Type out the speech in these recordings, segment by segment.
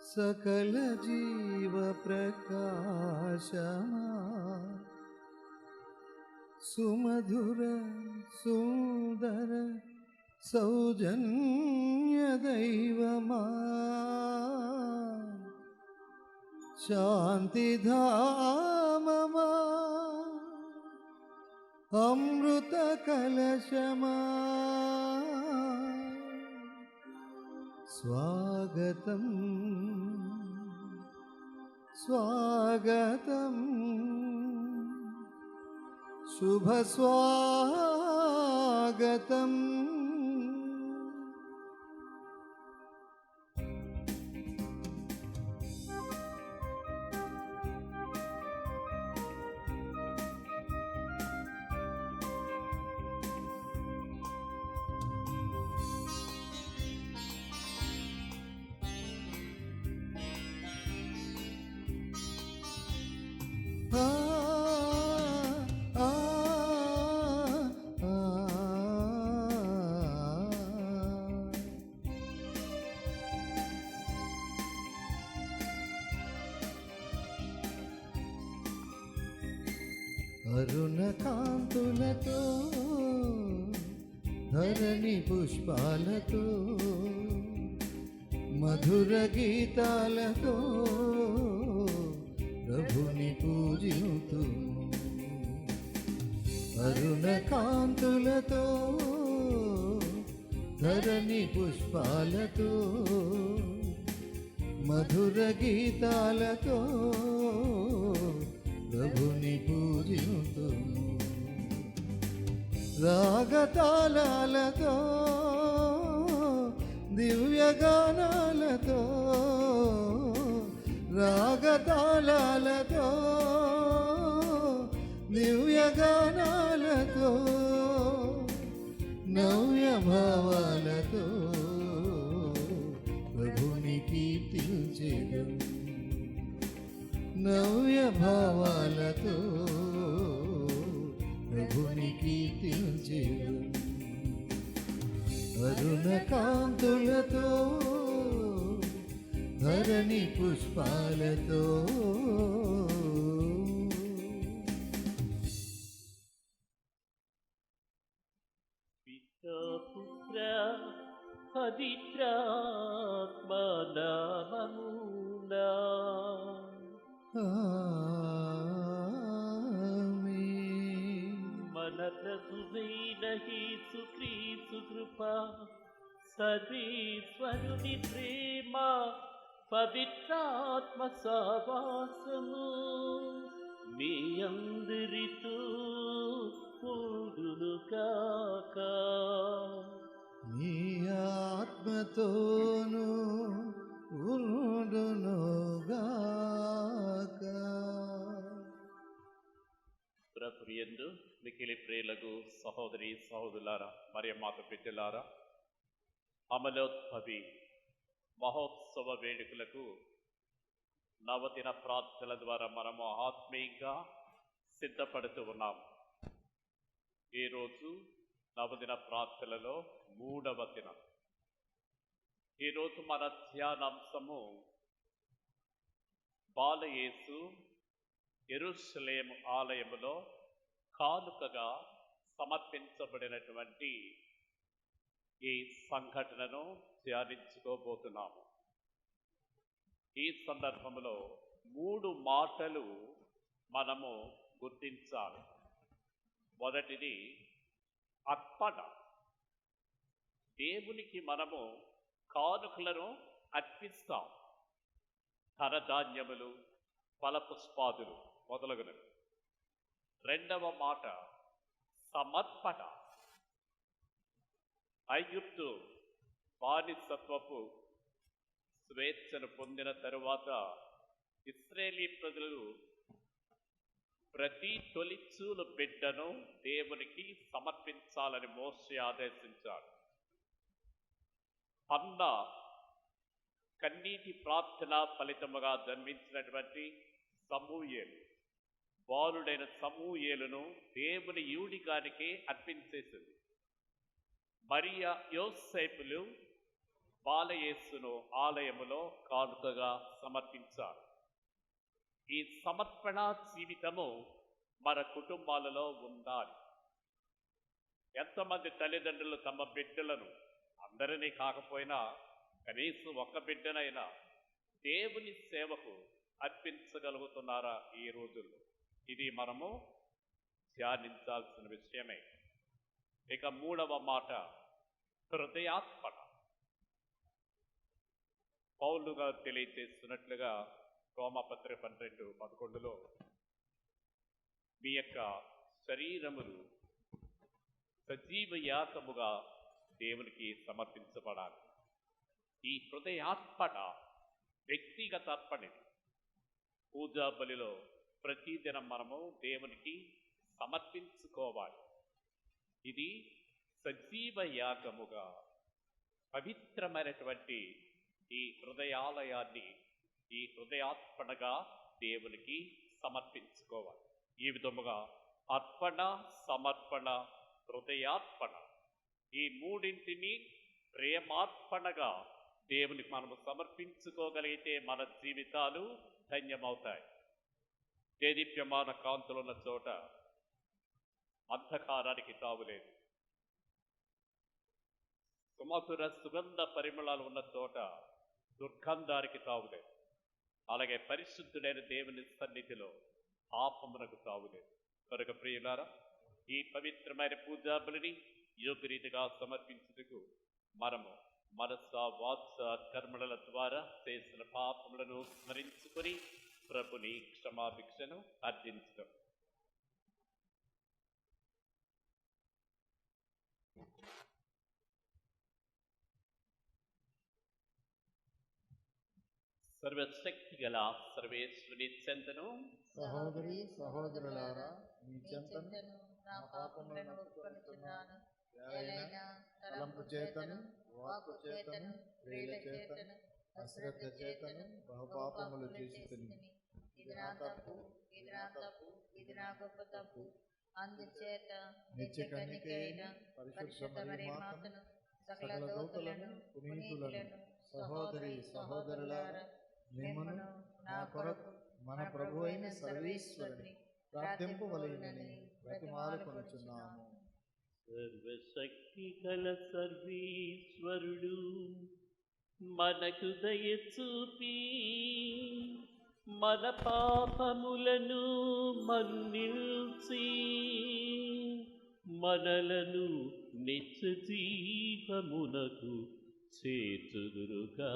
सकल जीव प्रकाशमा सुमधुर सुंदर सौजन्य दैवमा शांतिधाममा अमृत कलशमा स्वागतम् स्वागतम् शुभ स्वागतम्। అరుణ కాంతులతో ధరణి పుష్పాలతో మధుర గీతాలతో ప్రభుని పూజింతు అరుణ కాంతులతో ధరణి పుష్పాలతో మధుర గీతాలతో ప్రభుని పూజింతు రాగతాళాలతో దివ్యగానాలతో రాగతాళాలతో దివ్యగానాలతో నవ్య భావాలతో ప్రభుని కీర్తించెదం నవ్య భావాలతో ప్రభుని కీర్తించెదం అరుణ కాంతులతో ధరణి పుష్పాలతో పితా పుత్ర పవిత్రాత్మ నామమునా మన ప్రభువైన యేసుక్రీస్తు కృప సర్వేశ్వరుని ప్రేమ పవిత్రాత్మ సహవాసము మీ అందరితో కూడునుగాక. మీ ఆత్మతోను ఉండునుగాక. ప్రభుయందు మికిలి ప్రియులకు సహోదరి సహోదరులారా మరియు మాత బిడ్డలారా, అమలోద్భవి మహోత్సవ వేడుకలకు నవదిన ప్రార్థనల ద్వారా మనము ఆత్మీయంగా సిద్ధపడుతూ ఉన్నాం. ఈరోజు నవదిన ప్రార్థనలలో 3వ దినం. ఈరోజు మన ధ్యానాంశము బాలయేసు యెరూషలేము ఆలయములో కానుకగా సమర్పించబడినటువంటి ఈ సంఘటనను ధ్యానించుకోబోతున్నాము. ఈ సందర్భంలో 3 మాటలు మనము గుర్తించాలి. మొదటిది అర్పణ. దేవునికి మనము కానుకలను అర్పిస్తాం. ధనధాన్యములు, ఫలపుష్పాదులు మొదలగునవి. 2వ మాట సమర్పణ. ఐగుప్తు బానిసత్వపు స్వేచ్ఛను పొందిన తరువాత ఇశ్రాయేలీ ప్రజలు ప్రతి తొలిచూలు బిడ్డను దేవునికి సమర్పించాలని మోషే ఆదేశించాడు. హన్నా కన్నీటి ప్రార్థన ఫలితముగా జన్మించినటువంటి సమూయేలు, బాలుడైన సమూయేలును దేవుని యూడిగానికి అర్పించేసింది. మరియా యోసేపులు బాలయేసును ఆలయములో కానుకగా సమర్పించారు. ఈ సమర్పణ జీవితము మన కుటుంబాలలో ఉండాలి. ఎంతమంది తల్లిదండ్రులు తమ బిడ్డలను, అందరినీ కాకపోయినా కనీసం ఒక్క బిడ్డనైనా దేవుని సేవకు అర్పించగలుగుతున్నారా ఈ రోజుల్లో? ఇది మనము ధ్యానించాల్సిన విషయమే. ఇక మూడవ మాట, హృదయాత్మన. పౌలు గారు తెలియజేస్తున్నట్లుగా రోమాపత్రిక 12:11 మీ యొక్క శరీరములు సజీవ యాగముగా దేవునికి సమర్పించబడాలి. ఈ హృదయార్పణ వ్యక్తిగత అర్పణ. పూజా బలిలో ప్రతిదినం మనము దేవునికి సమర్పించుకోవాలి. ఇది సజీవ యాగముగా పవిత్రమైనటువంటి ఈ హృదయాలయాన్ని, ఈ హృదయార్పణగా దేవునికి సమర్పించుకోవాలి. ఈ విధముగా అర్పణ, సమర్పణ, హృదయార్పణ, ఈ మూడింటిని ప్రేమార్పణగా దేవునికి మనము సమర్పించుకోగలిగితే మన జీవితాలు ధన్యమవుతాయి. దేదీప్యమాన కాంతులున్న చోట అంధకారానికి తావులేదు. సుమధుర సుగంధ పరిమళాలు ఉన్న చోట దుర్గంధానికి తావులేదు. అలాగే పరిశుద్ధుడైన దేవుని సన్నిధిలో పాపమునకు తావులేదు. కనుక ప్రియులారా, ఈ పవిత్రమైన పూజా బలిని యోగ్యరీతిగా సమర్పించుటకు మనము మనస, వాచ, కర్మల ద్వారా చేసిన పాపములను స్మరించుకొని ప్రభుని క్షమాభిక్షను అర్జించడం. సర్వశక్తి గల సర్వేశ్వరుని చెంతను సహోదరి సహోదరులారా, మీ చెంతను నా పాపములను ఒప్పుకొనుచున్నాను. ఏలైనా తలంపు చేతను, వాక్కు చేతను, క్రియల చేతను, అశ్రద్ధ చేతను బహుపాపములు చేసితిని. ఇది నా తప్పు, ఇది నా తప్పు, ఇది నా గొప్ప తప్పు. అందుచేత నిత్య కన్యకైన పరిశుద్ధ మరియమాతను, సకల దూతలను, పునీతులను, సహోదరి సహోదరులారా, మిమ్మును నా కొరకు మన ప్రభు అయిన సర్వేశ్వరుని ప్రార్థింపవలెనని బ్రతిమాలుకొనుచున్నాము. సర్వశక్తి గల సర్వేశ్వరుడు మనకు దయ చూపి మన పాపములను మన్నించి మనలను నిత్య జీవమునకు చేర్చుదురుగాక.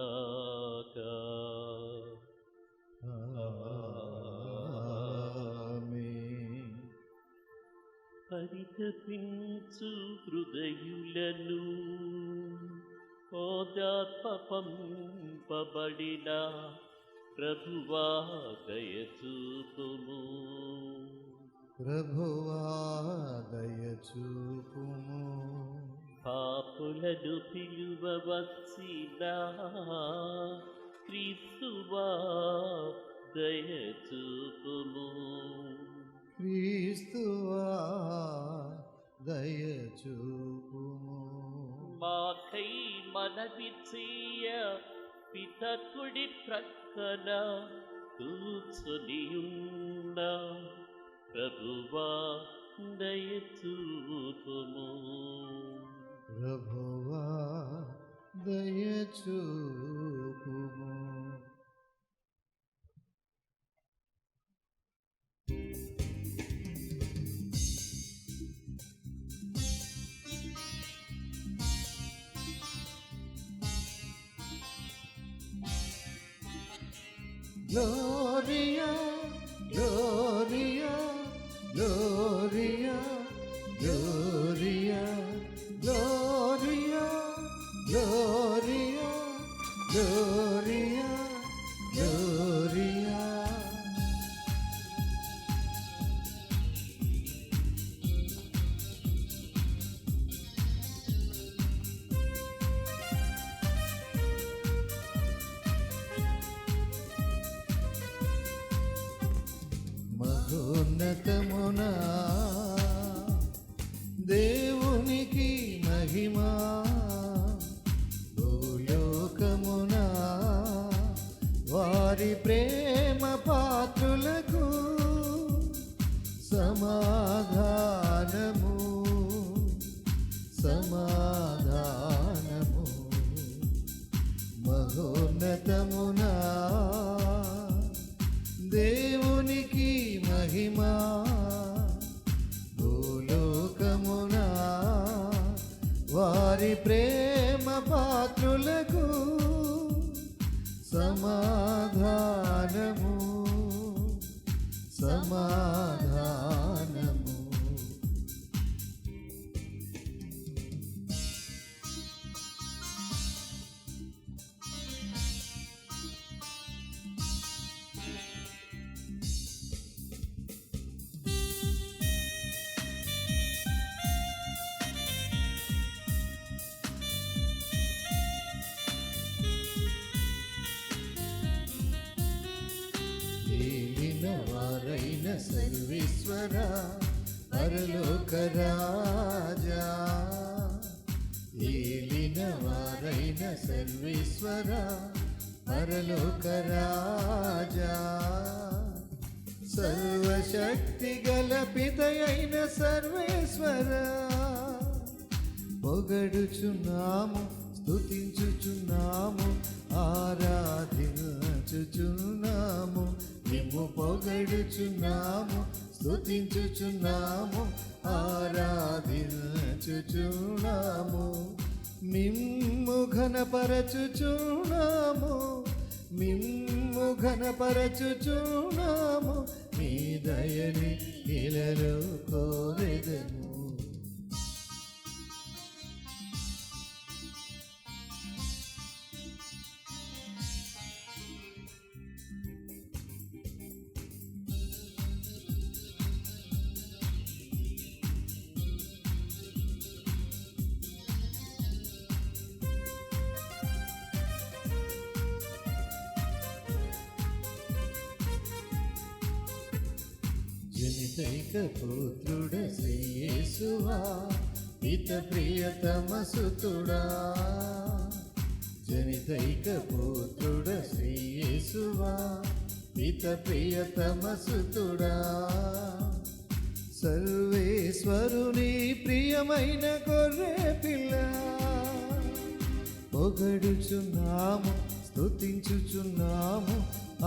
ఆమేన్. పరితపించు హృదయులను ఓదార్పంపబడిన ప్రభువా దయచూపుము. ప్రభువా దయచూపుము. పాపులను పిలువ వచ్చిన క్రీస్తువా దయచూపుము. క్రీస్తువా దయచూపుము. మాకై మనవి చెయ్య పితకుడి ప్రక్కన కూర్చొనియున్న ప్రభువా దయచూపుము. ప్రభువా దయచూపుము. Gloria, Gloria, Gloria, Gloria, Gloria, Gloria, Gloria, Gloria. మహోన్నతమునా దేవునికి మహిమా, భూలోకమందున వారి ప్రేమ పాత్రులకు సమాధానము సమాధానము మహోన్నతమునా దేవునికి మహిమా భూలోకమునా వారి ప్రేమ పాత్రులకు సమాధానము సమాధానము వారైన సర్వేశ్వర పరలోక రాజా ఏలిన వారైన సర్వేశ్వర పరలోక రాజా సర్వశక్తి గల పితయైన సర్వేశ్వర పొగడుచున్నాము స్తుతించుచున్నాము ఆరాధించుచున్నాము నిమ్ము పొగడుచున్నాము స్తుతించుచున్నాము ఆరాధించుచున్నాము మిమ్ము ఘనపరచుచున్నాము మిమ్ము ఘనపరచుచున్నాము మీ దయని ఇలలో కోరెదము జనితైక పుత్రుడ శ్రీయేసువా పిత ప్రియతమ సుతుడా జనితైక పుత్రుడ శ్రీయేసువా పిత ప్రియతమ సుతుడా సర్వేశ్వరుని ప్రియమైన గొర్రె పిల్ల పొగడుచున్నాము స్తుతించుచున్నాము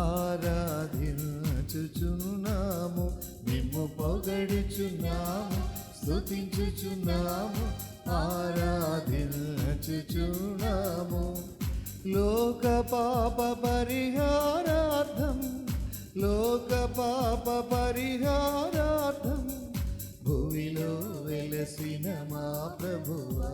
ఆరాధించుచున్నాము మిమ్ము పొగడుచున్నాము స్తుతించుచున్నాము ఆరాధించుచున్నాము లోక పాప పరిహారార్థం లోక పాప పరిహారార్థం భూమిలో వెలసిన మా ప్రభువా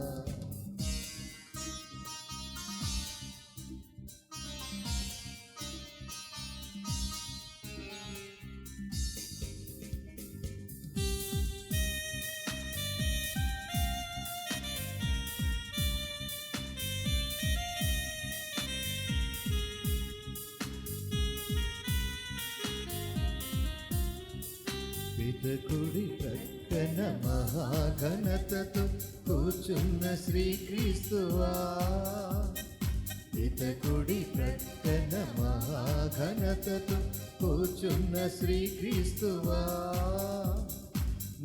పితకుడి ప్రక్కన మహాఘనతతో కూర్చున్న శ్రీక్రీస్తువా పితకుడి ప్రక్కన మహాఘనతతో కూర్చున్న శ్రీక్రీస్తువా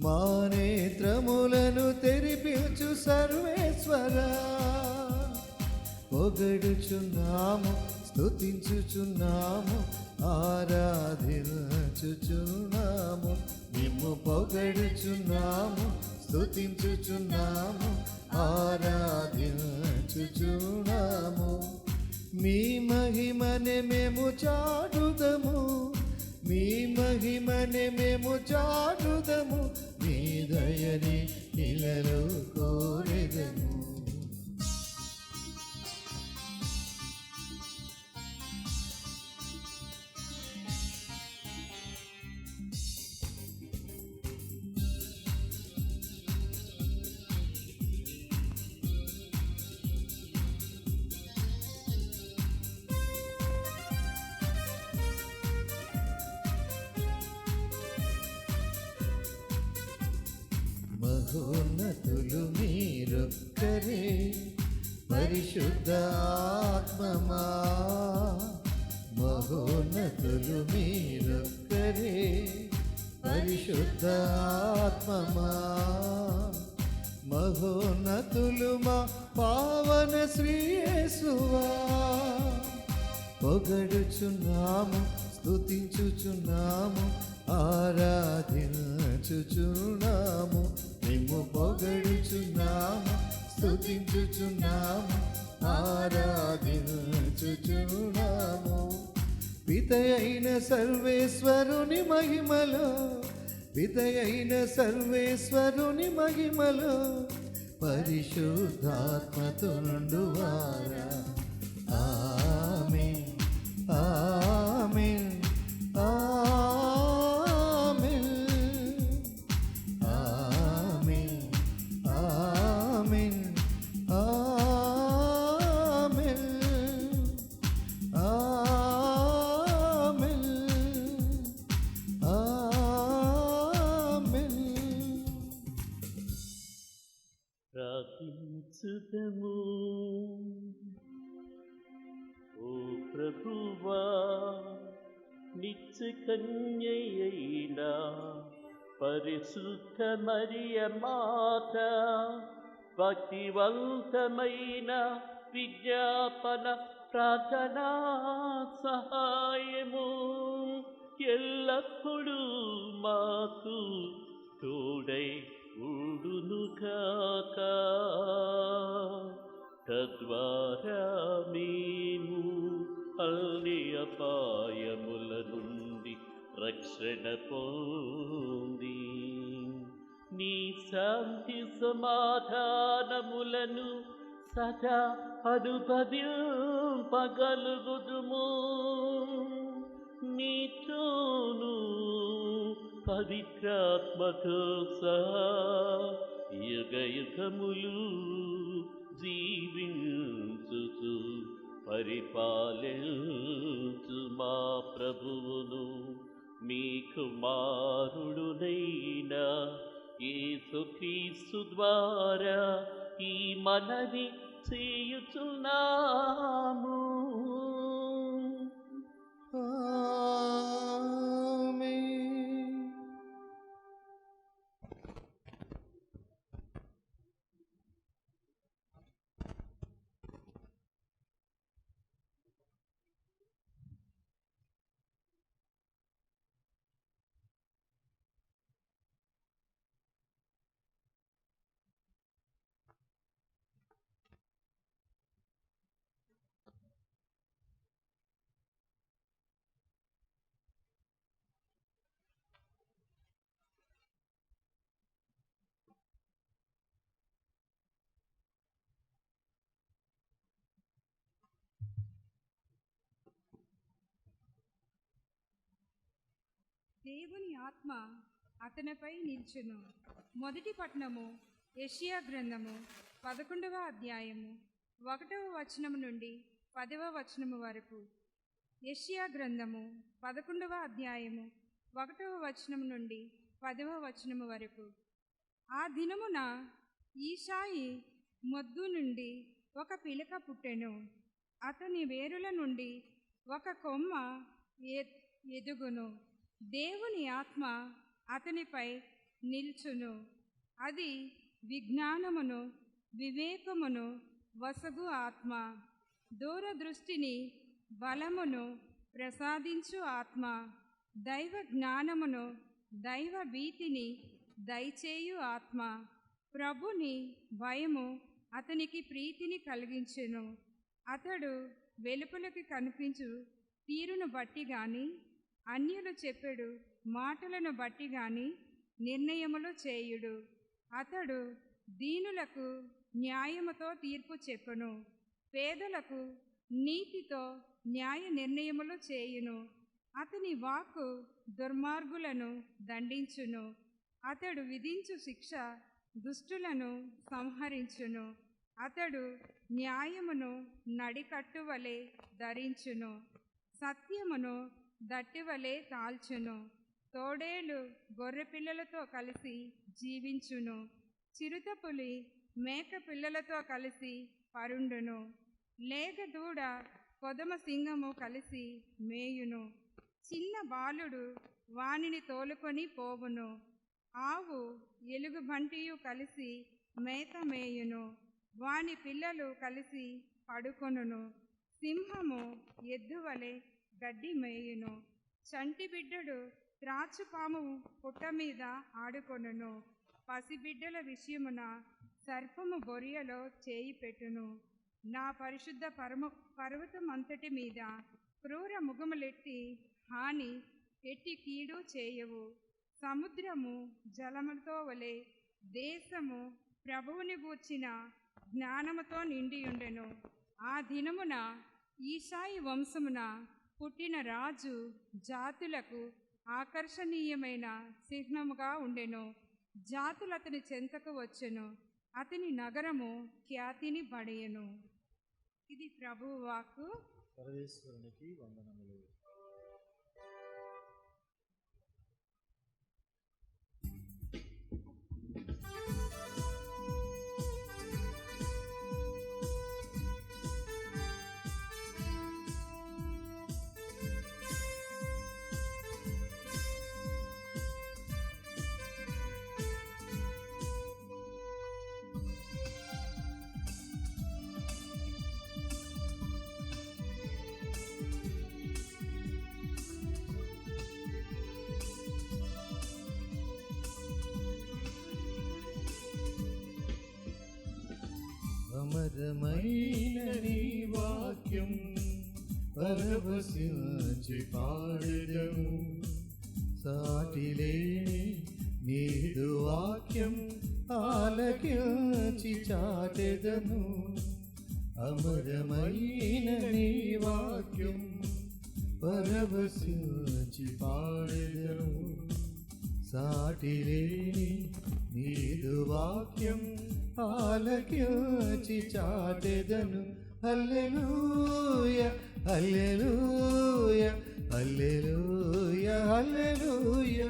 మా నేత్రములను తెరిపించు సర్వేశ్వర పొగడుచున్నాము స్తుతించుచున్నాము ఆరాధించుచున్నాము నిమ్ము పొగడుచున్నాము స్తుతించుచున్నాము ఆరాధించుచున్నాము మీ మహిమనే మేము చాటుదము మీ మహిమనే మేము చాటుదము మీ దయని ఇలలో కోరెదము మహోన్నతులు మీరొక్కరే పరిశుద్ధాత్మమా మహోన్నతులు మహోన్నతులు మీరొక్కరే పరిశుద్ధ ఆత్మమా మహోన్నతులు మా పావన శ్రీ యేసువా పొగడుచున్నాము స్తుతించుచున్నాము ఆరాధించుచున్నాము మేము పొగడుచున్నాము స్తుతించుచున్నాము ఆరాధించుచున్నాము పితయైన సర్వేశ్వరుని మహిమలో పితయైన సర్వేశ్వరుని మహిమలో పరిశుద్ధాత్మతో నుండువారా ఆమేన్ ఆమేన్ ఆమేన్ ఆమేన్ ఆమేన్ ఆమేన్ ఆమేన్ ఆమేన్ ప్రార్థించుదము. ఓ ప్రభువా, నిత్య కన్యయైన పరిశుద్ధ మరియ మాత భక్తివంతమైన విజ్ఞాపన ప్రార్థనా సహాయము ఎల్లప్పుడూ మాకు తోడై ఉండునుగాక. తద్వారా మేము అన్ని అపాయముల నుండి రక్షణ పొంది నీ శాంతి సమాధానములను సదా అనుభవింపగలుగుదుము. మీతోను పవిత్రాత్మతో సహా యుగయుగములు జీవించుచు పరిపాలించు మా ప్రభువును మీ కుమారుడునైన యేసుక్రీస్తు ద్వారా ఈ మనవి చేయుచున్నాము. ఆమేన్. దేవుని ఆత్మ అతనిపై నిల్చును. మొదటి పట్టణము యెషయా గ్రంథము 11వ అధ్యాయము 1వ వచనము నుండి 10వ వచనము వరకు. యెషయా గ్రంథము 11వ అధ్యాయము 1వ వచనము నుండి 10వ వచనము వరకు. ఆ దినమున ఈశాయి మొద్దు నుండి ఒక పిలక పుట్టెను. అతని వేరుల నుండి ఒక కొమ్మ ఎదుగును. దేవుని ఆత్మ అతనిపై నిల్చును. అది విజ్ఞానమును వివేకమును వసగు ఆత్మ, దూరదృష్టిని బలమును ప్రసాదించు ఆత్మ, దైవ జ్ఞానమును దైవ భీతిని దయచేయు ఆత్మ. ప్రభుని భయము అతనికి ప్రీతిని కలిగించెను. అతడు వెలుపలకి కనిపించు తీరును బట్టి గాని అన్యులు చెప్పెడు మాటలను బట్టి గాని నిర్ణయములు చేయుడు. అతడు దీనులకు న్యాయముతో తీర్పు చెప్పును, పేదలకు నీతితో న్యాయ నిర్ణయములు చేయును. అతని వాక్కు దుర్మార్గులను దండించును. అతడు విధించు శిక్ష దుష్టులను సంహరించును. అతడు న్యాయమును నడికట్టువలే ధరించును, సత్యమును దట్టివలే తాల్చును. తోడేలు గొర్రెపిల్లలతో కలిసి జీవించును, చిరుతపులి మేక పిల్లలతో కలిసి పరుండును. లేగ దూడ కొదమ సింగము కలిసి మేయును. చిన్న బాలుడు వానిని తోలుకొని పోవును. ఆవు ఎలుగుబంటియు కలిసి మేత మేయును, వాని పిల్లలు కలిసి పడుకొనును. సింహము ఎద్దు వలె గడ్డి మేయును, చంటి బిడ్డడు త్రాచుపాము పుట్ట మీద ఆడుకొనును. పసిబిడ్డల విషయమున సర్పము బొరియలో చేయి పెట్టును. నా పరిశుద్ధ పర్వతం అంతటి మీద క్రూర ముఖములెట్టి హాని ఎట్టి కీడు చేయవు. సముద్రము జలముతో వలె దేశము ప్రభువుని గూర్చిన జ్ఞానముతో నిండియుండెను. ఆ దినమున ఈశాయి వంశమున పుట్టిన రాజు జాతులకు ఆకర్షణీయమైన చిహ్నముగా ఉండెను. జాతులు అతని చెంతకు వచ్చెను, అతని నగరము ఖ్యాతిని పడెను. ఇది ప్రభువు వాక్కు. సర్వేశ్వరునికి వందనములు. అమరమైన నీ వాక్యం పరవశించి పాడెదము. సాటిలేని నీదు వాక్యం ఆలకించి చాటెదము. అమరమైన నీ వాక్యం పరవశించి పాడెదము. సాటిలేని నీదు వాక్యం ఆలకించి చాటెదను. హల్లెలూయా హల్లెలూయా హల్లెలూయా హల్లెలూయా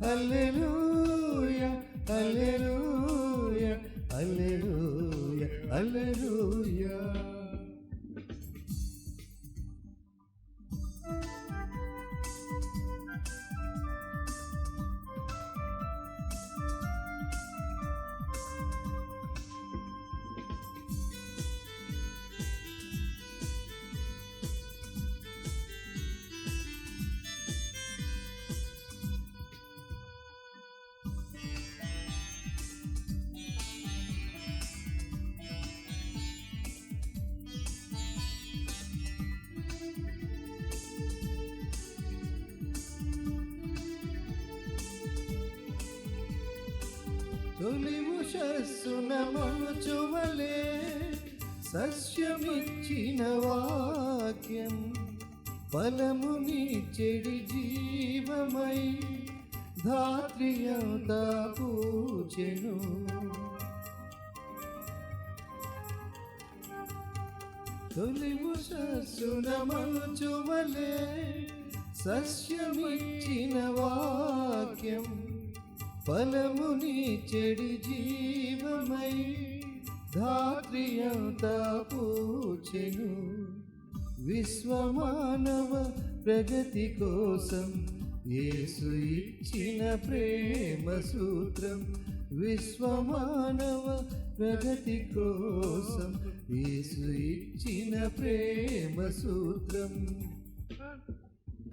హల్లెలూయా హల్లెలూయా హల్లెలూయా హల్లెలూయా. తొలి ఉషస్సున మంచువలే సస్యమిచ్చిన వాక్యం ఫలముని చెడి జీవమై ధాత్రియంతా పూచెను. తొలి ఉషస్సున మంచువలే సస్యమిచ్చిన వాక్యం ఫలముని చెడి జీవమై ధాత్రియంతా పూచెను. విశ్వమానవ ప్రగతి కోసం యేసు ఇచ్చిన ప్రేమ సూత్రం. విశ్వమానవ ప్రగతి కోసం యేసు ఇచ్చిన ప్రేమ సూత్రం.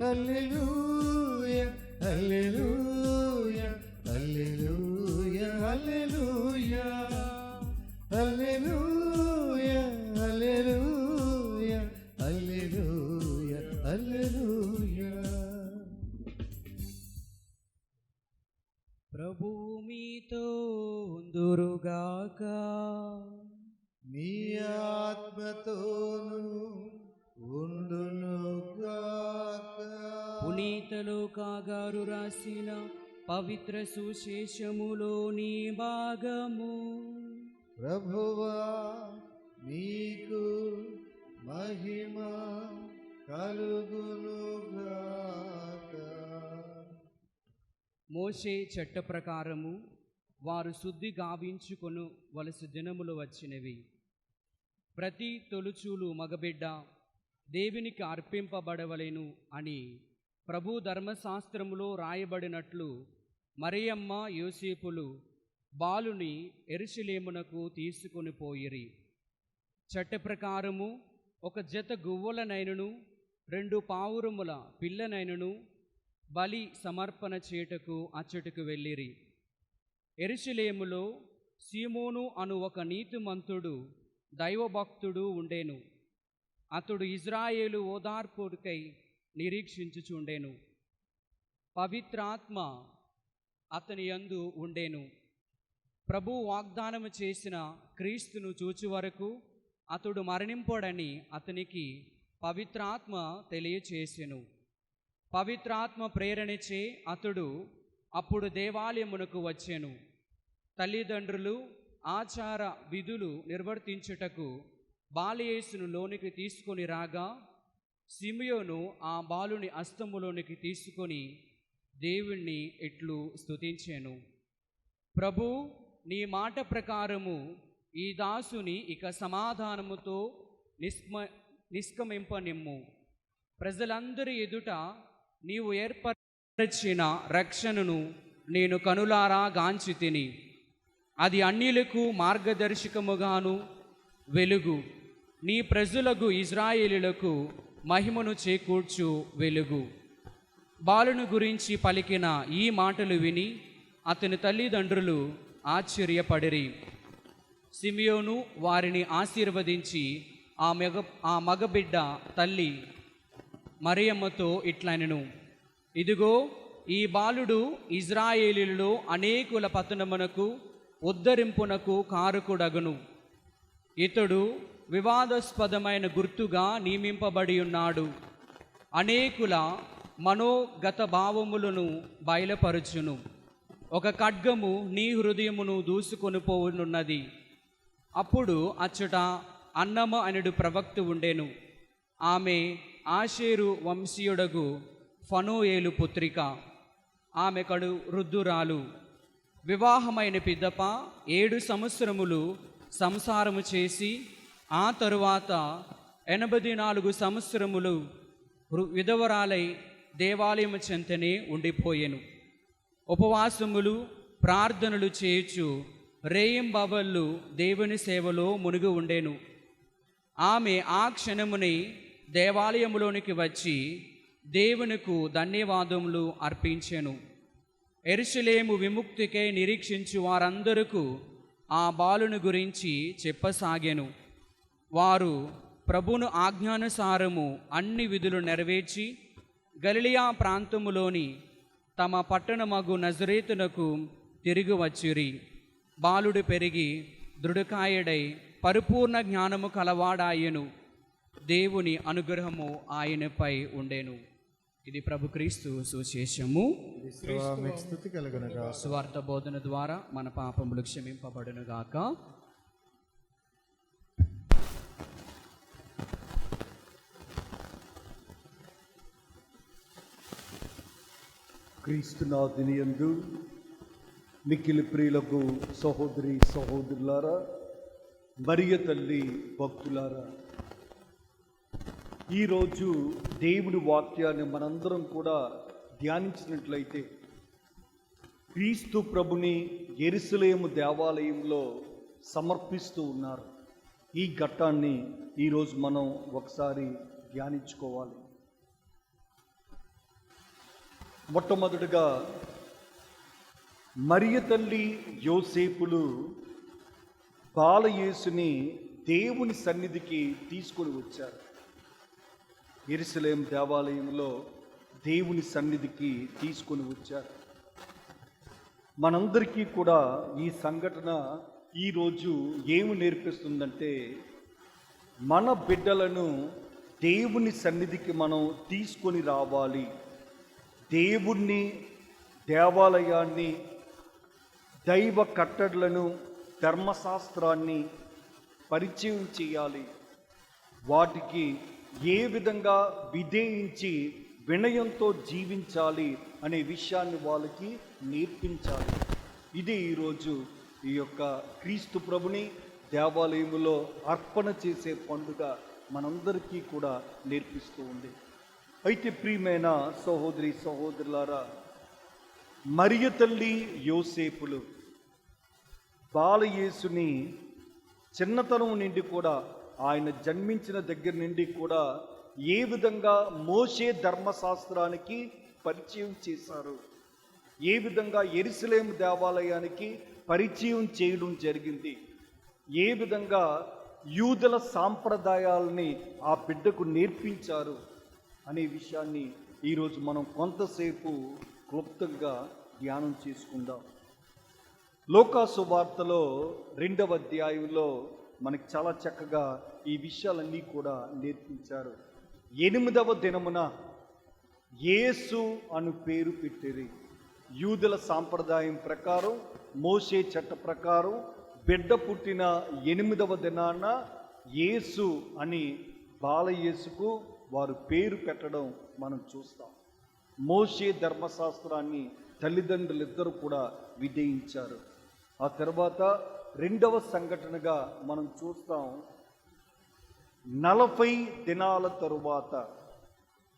హల్లెలూయా హల్లెలూయా హల్లెలూయా హల్లెలూయా హల్లెలూయా హల్లెలూయా హల్లెలూయా హల్లెలూయా. ప్రభువు మీతో ఉందురుగాక. మీ ఆత్మతోను ఉండునుగాక. పునీత లూకా గారు రాసిన పవిత్ర సుశేషములోని భాగము. ప్రభువా నీకు మహిమ కలుగునుగాక. మోషే చట్ట ప్రకారము వారు శుద్ధి గావించుకొను వలసి దినములు వచ్చినవి. ప్రతి తొలుచూలు మగబిడ్డ దేవునికి అర్పింపబడవలెను అని ప్రభు ధర్మశాస్త్రములో రాయబడినట్లు మరియమ్మ యోసేపులు బాలుని యెరూషలేమునకు తీసుకొని పోయిరి. చట్ట ప్రకారము ఒక జత గువ్వలనైనను 2 పావురముల పిల్లనైనను బలి సమర్పణ చేయుటకు అచ్చటకు వెళ్ళిరి. యెరూషలేములో సీమోను అను ఒక నీతిమంతుడు దైవభక్తుడు ఉండెను. అతడు ఇజ్రాయేలు ఓదార్పుకై నిరీక్షించుచుండెను. పవిత్రాత్మ అతని యందు ఉండెను. ప్రభు వాగ్దానము చేసిన క్రీస్తును చూచు వరకు అతడు మరణింపడని అతనికి పవిత్రాత్మ తెలియచేసెను. పవిత్రాత్మ ప్రేరణచే అతడు అప్పుడు దేవాలయమునకు వచ్చెను. తల్లిదండ్రులు ఆచార విధులు నిర్వర్తించుటకు బాలయేసును లోనికి తీసుకొని రాగా సిమియోను ఆ బాలుని హస్తములోనికి తీసుకొని దేవుణ్ణి ఇట్లు స్తుతించెను. ప్రభు, నీ మాట ప్రకారము ఈ దాసుని ఇక సమాధానముతో నిష్కమింపనిమ్ము. ప్రజలందరి ఎదుట నీవు ఏర్పరచిన రక్షణను నేను కనులారా గాంచి తిని, అది అన్యులకు మార్గదర్శకముగాను వెలుగు, నీ ప్రజలకు ఇజ్రాయేలులకు మహిమను చేకూర్చు వెలుగు. బాలుని గురించి పలికిన ఈ మాటలు విని అతని తల్లిదండ్రులు ఆశ్చర్యపడిరి. సిమియోను వారిని ఆశీర్వదించి ఆ మగబిడ్డ తల్లి మరియమ్మతో ఇట్లనెను, ఇదిగో ఈ బాలుడు ఇజ్రాయేలీలలో అనేకుల పతనమునకు ఉద్ధరింపునకు కారకుడగును. ఇతడు వివాదాస్పదమైన గుర్తుగా నియమింపబడి ఉన్నాడు. అనేకుల మనోగత భావములను బయలుపరచును. ఒక ఖడ్గము నీ హృదయమును దూసుకొని పోనున్నది. అప్పుడు అచ్చట అన్నమ అనడు ప్రవక్త ఉండెను. ఆమె ఆషేరు వంశీయుడగు ఫనోయేలు పుత్రిక. ఆమె కడు వృద్ధురాలు. వివాహమైన పిదప 7 సంవత్సరములు సంసారము చేసి ఆ తరువాత 84 సంవత్సరములు విధవరాలై దేవాలయము చెంతనే ఉండిపోయెను. ఉపవాసములు ప్రార్థనలు చేయుచు రేయింబవళ్ళు దేవుని సేవలో మునిగి ఉండెను. ఆమె ఆ క్షణమునే దేవాలయములోనికి వచ్చి దేవునికి ధన్యవాదములు అర్పించెను. యెరూషలేము విముక్తికై నిరీక్షించు వారందరకు ఆ బాలుని గురించి చెప్పసాగెను. వారు ప్రభును ఆజ్ఞానుసారము అన్ని విధులు నెరవేర్చి గలిలయ ప్రాంతములోని తమ పట్టణమగు నజరేతునకు తిరిగి వచ్చిరి. బాలుడు పెరిగి దృఢకాయుడై పరిపూర్ణ జ్ఞానము కలవాడాయెను. దేవుని అనుగ్రహము ఆయనపై ఉండెను. ఇది ప్రభు క్రీస్తు సువిశేషము. మీకు స్తుతి కలుగునుగాక. స్వార్థ బోధన ద్వారా మన పాపములు క్షమింపబడునుగాక. క్రీస్తునాథుని యందు మిక్కిలి ప్రియులకు సహోదరి సహోదరులారా, మరియ తల్లి భక్తులారా, ఈరోజు దేవుడి వాక్యాన్ని మనందరం కూడా ధ్యానించినట్లయితే క్రీస్తు ప్రభుని యెరూషలేము దేవాలయంలో సమర్పిస్తూ ఉన్నారు. ఈ ఘట్టాన్ని ఈరోజు మనం ఒకసారి ధ్యానించుకోవాలి. మొట్టమొదటిగా మరియ తల్లి యోసేపులు బాలయేసుని దేవుని సన్నిధికి తీసుకొని వచ్చారు. యెరూషలేము దేవాలయంలో దేవుని సన్నిధికి తీసుకొని వచ్చారు. మనందరికీ కూడా ఈ సంఘటన ఈరోజు ఏమి నేర్పిస్తుందంటే, మన బిడ్డలను దేవుని సన్నిధికి మనం తీసుకొని రావాలి. దేవుణ్ణి, దేవాలయాన్ని, దైవ కట్టడలను, ధర్మశాస్త్రాన్ని పరిచయం చేయాలి. వాటికి ఏ విధంగా విధేయించి వినయంతో జీవించాలి అనే విషయాన్ని వాళ్ళకి నేర్పించాలి. ఇది ఈరోజు ఈ యొక్క క్రీస్తు ప్రభుని దేవాలయములో అర్పణ చేసే పండుగ మనందరికీ కూడా నేర్పిస్తూ ఉంది. అయితే ప్రియమైన సహోదరి సహోదరులారా, మరియ తల్లి యోసేపులు బాలయేసుని చిన్నతనం నుండి కూడా, ఆయన జన్మించిన దగ్గర నుండి కూడా ఏ విధంగా మోషే ధర్మశాస్త్రానికి పరిచయం చేశారు, ఏ విధంగా యెరూషలేము దేవాలయానికి పరిచయం చేయడం జరిగింది, ఏ విధంగా యూదుల సాంప్రదాయాలని ఆ బిడ్డకు నేర్పించారు అనే విషయాన్ని ఈరోజు మనం కొంతసేపు క్లుప్తంగా ధ్యానం చేసుకుందాం. లూకాసు వార్తలో 2వ అధ్యాయంలో మనకి చాలా చక్కగా ఈ విషయాలన్నీ కూడా నేర్పించారు. 8వ దినమున యేసు అను పేరు పెట్టిరి. యూదుల సాంప్రదాయం ప్రకారం, మోషే చట్ట ప్రకారం బిడ్డ పుట్టిన 8వ దినాన యేసు అని బాలయేసుకు వారు పేరు పెట్టడం మనం చూస్తాం. మోషే ధర్మశాస్త్రాన్ని తల్లిదండ్రులిద్దరూ కూడా విధేయించారు. ఆ తర్వాత 2వ సంఘటనగా మనం చూస్తాం. 40 దినాల తరువాత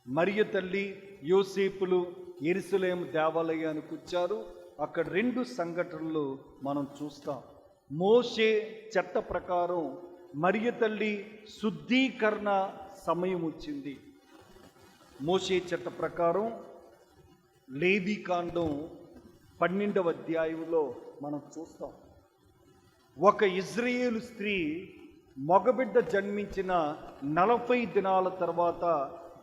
మరియ తల్లి యోసేపులు యెరూషలేము దేవాలయానికి వచ్చారు. అక్కడ 2 సంఘటనలు మనం చూస్తాం. మోషే చట్ట ప్రకారం మరియ తల్లి శుద్ధీకరణ సమయం వచ్చింది. మోషే చట్ట ప్రకారం లేవీకాండం 12వ అధ్యాయంలో మనం చూస్తాం. ఒక ఇజ్రాయేలు స్త్రీ మగబిడ్డ జన్మించిన 40 దినాల తర్వాత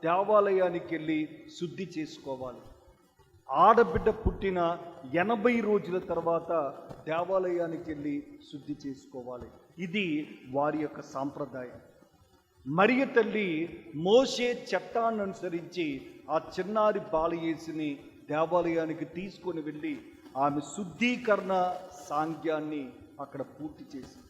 దేవాలయానికి వెళ్ళి శుద్ధి చేసుకోవాలి. ఆడబిడ్డ పుట్టిన 80 రోజుల తర్వాత దేవాలయానికి వెళ్ళి శుద్ధి చేసుకోవాలి. ఇది వారి యొక్క సాంప్రదాయం. మరియ తల్లి మోషే చట్టాన్ని అనుసరించి ఆ చిన్నారి బాలయేసుని దేవాలయానికి తీసుకొని వెళ్ళి ఆమె శుద్ధీకరణ సాంగ్యాన్ని అక్కడ పూర్తి చేసింది.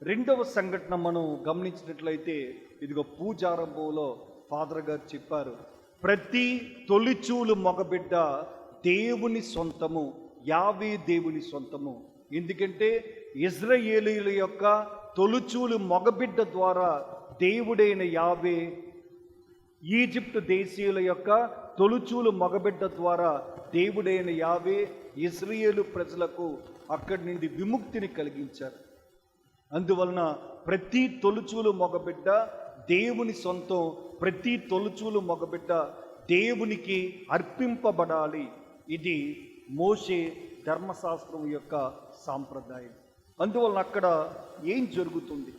2వ సంఘటన మనం గమనించినట్లయితే, ఇదిగో పూజారంభంలో ఫాదర్ గారు చెప్పారు, ప్రతి తొలిచూలు మగబిడ్డ దేవుని సొంతము, యావే దేవుని సొంతము. ఎందుకంటే ఇజ్రాయేలీయుల యొక్క తొలిచూలు మగబిడ్డ ద్వారా దేవుడైన యావే ఈజిప్ట్ దేశీయుల యొక్క తొలిచూలు మగబిడ్డ ద్వారా దేవుడైన యావే ఇశ్రాయేలు ప్రజలకు అక్కడి నుండి విముక్తిని కలిగించారు. అందువలన ప్రతి తొలిచూలు మగబిడ్డ దేవుని సొంతం, ప్రతి తొలిచూలు మగబిడ్డ దేవునికి అర్పింపబడాలి. ఇది మోషే ధర్మశాస్త్రం యొక్క సాంప్రదాయం. అందువలన అక్కడ ఏం జరుగుతుంది?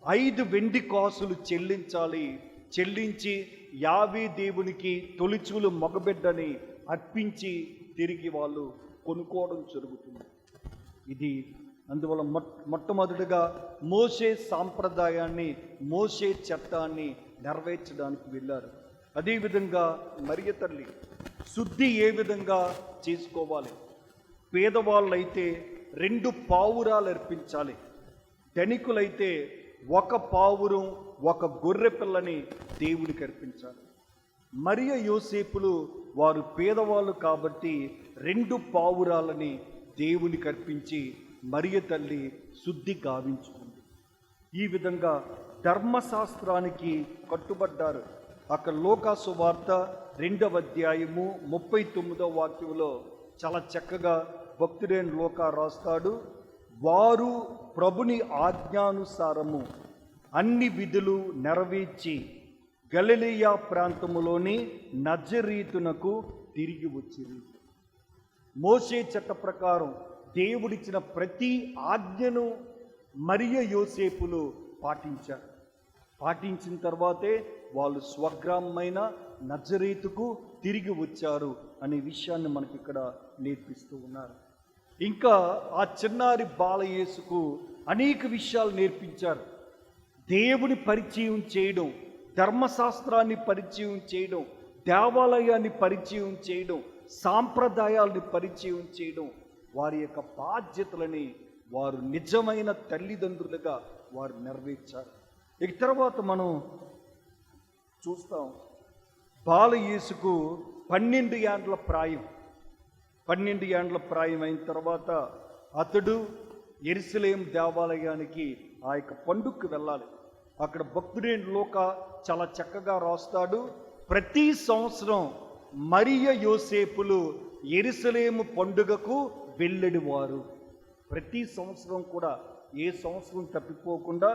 5 వెండి కాసులు చెల్లించి యావే దేవునికి తొలిచూలు మగబిడ్డని అర్పించి తిరిగి వాళ్ళు కొనుక్కోవడం జరుగుతుంది. ఇది అందువల్ల మొట్టమొదటిగా మోషే సాంప్రదాయాన్ని, మోషే చట్టాన్ని నెరవేర్చడానికి వెళ్ళారు. అదేవిధంగా మరియ తల్లి శుద్ధి ఏ విధంగా చేసుకోవాలి? పేదవాళ్ళైతే 2 పావురాలు అర్పించాలి. ధనికులైతే 1 పావురం, 1 గొర్రె పిల్లని దేవునికి అర్పించాలి. మరియ యోసేపులు వారు పేదవాళ్ళు కాబట్టి 2 పావురాలని దేవునికి అర్పించి మరియ తల్లి శుద్ధి గావించుకుంది. ఈ విధంగా ధర్మశాస్త్రానికి కట్టుబడ్డారు. అక్కడ లూకాసు వార్త 2వ అధ్యాయము 39వ వాక్యంలో చాలా చక్కగా భక్తుడైన లూకా రాస్తాడు, వారు ప్రభుని ఆజ్ఞానుసారము అన్ని విధులు నెరవేర్చి గలిలయ ప్రాంతములోని నజరీతునకు తిరిగి వచ్చిరి. మోషే చట్ట ప్రకారం దేవుడిచ్చిన ప్రతి ఆజ్ఞను మరియ యోసేపులు పాటించారు. పాటించిన తర్వాతే వాళ్ళు స్వగ్రామమైన నజరేతుకు తిరిగి వచ్చారు అనే విషయాన్ని మనకి ఇక్కడ నేర్పిస్తూ ఉన్నారు. ఇంకా ఆ చిన్నారి బాలయేసుకు అనేక విషయాలు నేర్పించారు. దేవుని పరిచయం చేయడం, ధర్మశాస్త్రాన్ని పరిచయం చేయడం, దేవాలయాన్ని పరిచయం చేయడం, సాంప్రదాయాల్ని పరిచయం చేయడం, వారి యొక్క బాధ్యతలని వారు నిజమైన తల్లిదండ్రులుగా వారు నెరవేర్చారు. ఇక తర్వాత మనం చూస్తాం, బాలయేసుకు 12 ఏండ్ల ప్రాయం. 12 ఏండ్ల ప్రాయం అయిన తర్వాత అతడు యెరూషలేము దేవాలయానికి ఆ యొక్క పండుగకు వెళ్ళాలి. అక్కడ భక్తుడైన లూకా చాలా చక్కగా రాస్తాడు. ప్రతి సంవత్సరం మరియ యోసేపులు యెరూషలేము పండుగకు వెళ్ళేవారు. ప్రతి సంవత్సరం కూడా ఏ సంవత్సరం తప్పిపోకుండా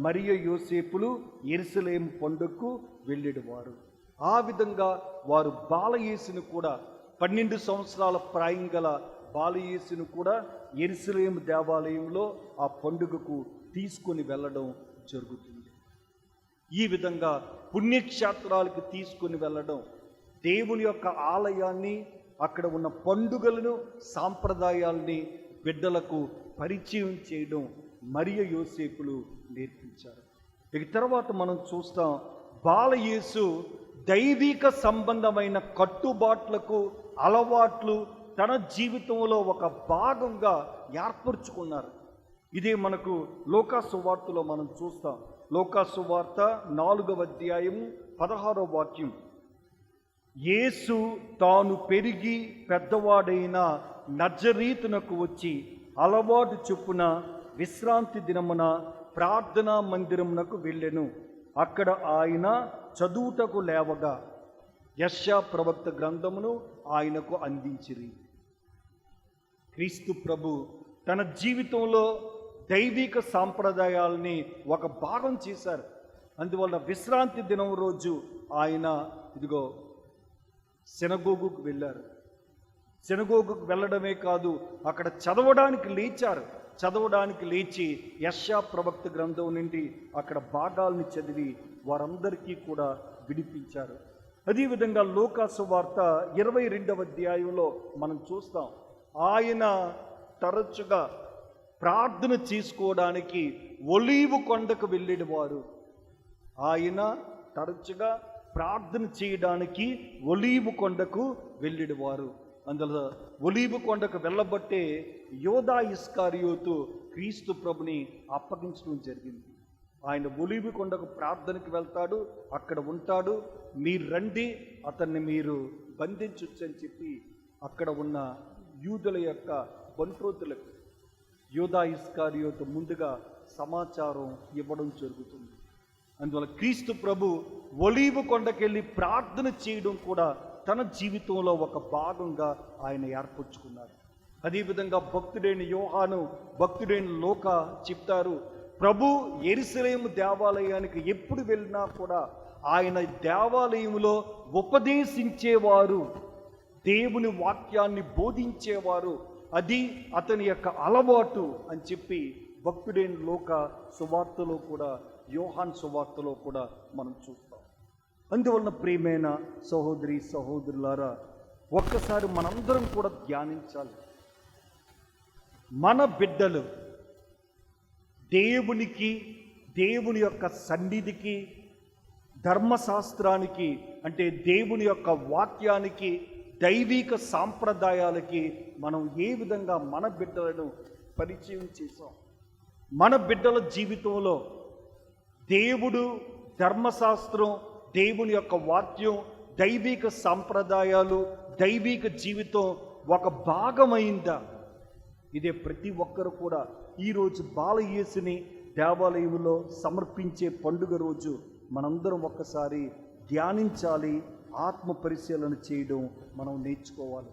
మరియ యోసేపులు యెరూషలేము పండుగకు వెళ్ళేవారు. ఆ విధంగా వారు బాలయేసును కూడా 12 సంవత్సరాల ప్రాయం గల బాలయేసును కూడా యెరూషలేము దేవాలయంలో ఆ పండుగకు తీసుకొని వెళ్ళడం జరుగుతుంది. ఈ విధంగా పుణ్యక్షేత్రాలకు తీసుకొని వెళ్ళడం, దేవుని యొక్క ఆలయాన్ని, అక్కడ ఉన్న పండుగలను, సాంప్రదాయాల్ని బిడ్డలకు పరిచయం చేయడం మరియ యోసేపులు నేర్పించారు. ఇక తర్వాత మనం చూస్తాం, బాలయేసు దైవిక సంబంధమైన కట్టుబాట్లకు, అలవాట్లు తన జీవితంలో ఒక భాగంగా ఏర్పరచుకున్నారు. ఇదే మనకు లూకా సువార్తలో మనం చూస్తాం. లూకా సువార్త 4వ అధ్యాయము 16వ వాక్యం. యేసు తాను పెరిగి పెద్దవాడైన నజరీతునకు వచ్చి అలవాటు చొప్పున విశ్రాంతి దినమున ప్రార్థనా మందిరమునకు వెళ్ళెను. అక్కడ ఆయన చదువుటకు లేవగా యెషయా ప్రవక్త గ్రంథమును ఆయనకు అందించిరి. క్రీస్తు ప్రభు తన జీవితంలో దైవిక సాంప్రదాయాల్ని ఒక భాగం చేశారు. అందువల్ల విశ్రాంతి దినం రోజు ఆయన ఇదిగో సినగోగుకు వెళ్ళారు. సినగోగుకు వెళ్ళడమే కాదు, అక్కడ చదవడానికి లేచారు. చదవడానికి లేచి యెషయా ప్రవక్త గ్రంథం నుండి అక్కడ భాగాల్ని చదివి వారందరికీ కూడా విడిపించారు. అదేవిధంగా లూకా సువార్త 22వ అధ్యాయంలో మనం చూస్తాం, ఆయన తరచుగా ప్రార్థన చేసుకోవడానికి ఒలీవు కొండకు వెళ్ళేవారు. ఆయన తరచుగా ప్రార్థన చేయడానికి ఒలీవు కొండకు వెళ్ళేవారు. అందులో ఒలీవు కొండకు వెళ్ళబట్టే యోధా ఇస్కారియోతు క్రీస్తు ప్రభుని అప్పగించడం జరిగింది. ఆయన ఒలీవు కొండకు ప్రార్థనకు వెళ్తాడు, అక్కడ ఉంటాడు. మీరు రండి, అతన్ని మీరు బంధించొచ్చు అని చెప్పి అక్కడ ఉన్న యూదుల యొక్క బంట్రోతులకు యోధా ఇస్కారియోతు ముందుగా సమాచారం ఇవ్వడం జరుగుతుంది. అందువల్ల క్రీస్తు ప్రభు ఒలీవు కొండకెళ్ళి ప్రార్థన చేయడం కూడా తన జీవితంలో ఒక భాగంగా ఆయన ఏర్పరచుకున్నారు. అదేవిధంగా భక్తుడైన యోహాను, భక్తుడైన లూకా చెప్తారు, ప్రభు యెరూషలేము దేవాలయానికి ఎప్పుడు వెళ్ళినా కూడా ఆయన దేవాలయంలో ఉపదేశించేవారు, దేవుని వాక్యాన్ని బోధించేవారు. అది అతని యొక్క అలవాటు అని చెప్పి భక్తుడైన లూకా సువార్తలో కూడా, యోహాన్ సువార్తలో కూడా మనం చూస్తాం. అందువలన ప్రియమైన సహోదరి సహోదరులారా, ఒక్కసారి మనందరం కూడా ధ్యానించాలి. మన బిడ్డలు దేవునికి, దేవుని యొక్క సన్నిధికి, ధర్మశాస్త్రానికి అంటే దేవుని యొక్క వాక్యానికి, దైవిక సాంప్రదాయాలకి మనం ఏ విధంగా మన బిడ్డలను పరిచయం చేసాం. మన బిడ్డల జీవితంలో దేవుడు, ధర్మశాస్త్రం, దేవుని యొక్క వాక్యం, దైవిక సాంప్రదాయాలు, దైవిక జీవితం ఒక భాగమైందా? ఇదే ప్రతి ఒక్కరు కూడా ఈరోజు బాలయేసుని దేవాలయంలో సమర్పించే పండుగ రోజు మనందరం ఒక్కసారి ధ్యానించాలి, ఆత్మ పరిశీలన చేయడం మనం నేర్చుకోవాలి.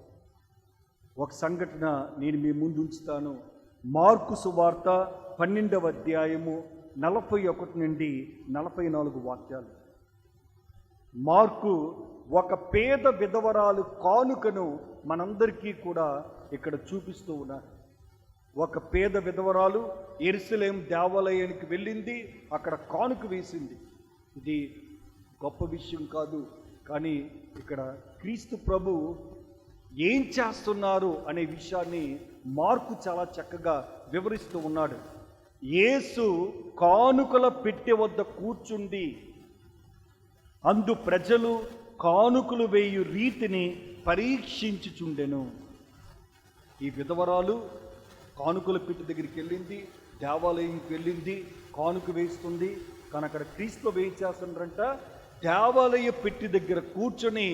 ఒక సంఘటన నేను మీ ముందు ఉంచుతాను. మార్కు సువార్త 12వ అధ్యాయము 41 నుండి 44 వాక్యాలు. మార్కు ఒక పేద విధవరాలు కానుకను మనందరికీ కూడా ఇక్కడ చూపిస్తూ ఉన్నారు. ఒక పేద విధవరాలు యెరూషలేము దేవాలయానికి వెళ్ళింది, అక్కడ కానుక వేసింది. ఇది గొప్ప విషయం కాదు, కానీ ఇక్కడ క్రీస్తు ప్రభు ఏం చేస్తున్నారు అనే విషయాన్ని మార్కు చాలా చక్కగా వివరిస్తూ ఉన్నాడు. యేసు కానుకల పెట్టె వద్ద కూర్చుండి అందు ప్రజలు కానుకలు వేయు రీతిని పరీక్షించుచుండెను. ఈ విధవరాలు కానుకల పెట్టె దగ్గరికి వెళ్ళింది, దేవాలయంకి వెళ్ళింది, కానుక వేస్తుంది. కానీ అక్కడ క్రీస్తు ఏం చేస్తున్నారంట, దేవాలయ పెట్టి దగ్గర కూర్చొని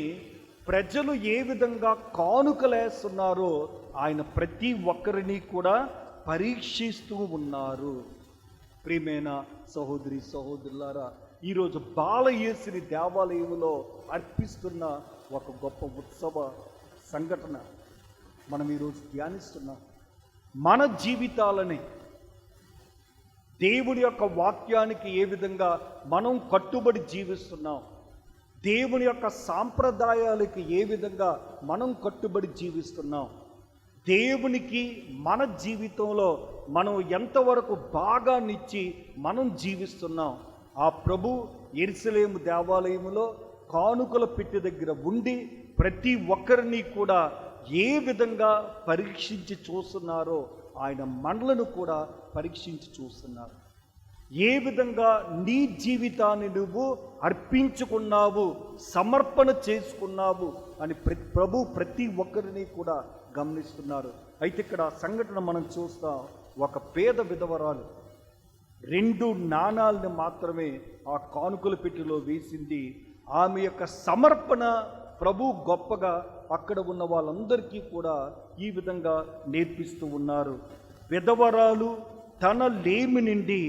ప్రజలు ఏ విధంగా కానుకలేస్తున్నారో ఆయన ప్రతి ఒక్కరిని కూడా పరీక్షిస్తూ ఉన్నారు. ప్రియమైన సహోదరి సహోదరులారా, ఈరోజు బాలయేసుని దేవాలయంలో అర్పిస్తున్న ఒక గొప్ప ఉత్సవ సంఘటన మనం ఈరోజు ధ్యానిస్తున్నాం. మన జీవితాలని దేవుని యొక్క వాక్యానికి ఏ విధంగా మనం కట్టుబడి జీవిస్తున్నాం, దేవుని యొక్క సాంప్రదాయాలకి ఏ విధంగా మనం కట్టుబడి జీవిస్తున్నాం, దేవునికి మన జీవితంలో మనం ఎంతవరకు భాగాన్నిచ్చి మనం జీవిస్తున్నాం. ఆ ప్రభు యెరూషలేము దేవాలయములో కానుకల పెట్టి దగ్గర ఉండి ప్రతి ఒక్కరిని కూడా ఏ విధంగా పరీక్షించి చూస్తున్నారో ఆయన మనలను కూడా పరీక్షించి చూస్తున్నారు. ఏ విధంగా నీ జీవితాన్ని నువ్వు అర్పించుకున్నావు, సమర్పణ చేసుకున్నావు అని ప్రభు ప్రతి ఒక్కరిని కూడా గమనిస్తున్నారు. అయితే ఇక్కడ సంఘటన మనం చూస్తాం. ఒక పేద విధవరాలు 2 నాణాలను మాత్రమే ఆ కానుకల పెట్టెలో వేసింది. ఆమె యొక్క సమర్పణ ప్రభు గొప్పగా అక్కడ ఉన్న వాళ్ళందరికీ కూడా ఈ విధంగా నేర్పిస్తూ ఉన్నారు. విధవరాలు తన లేమి నుండి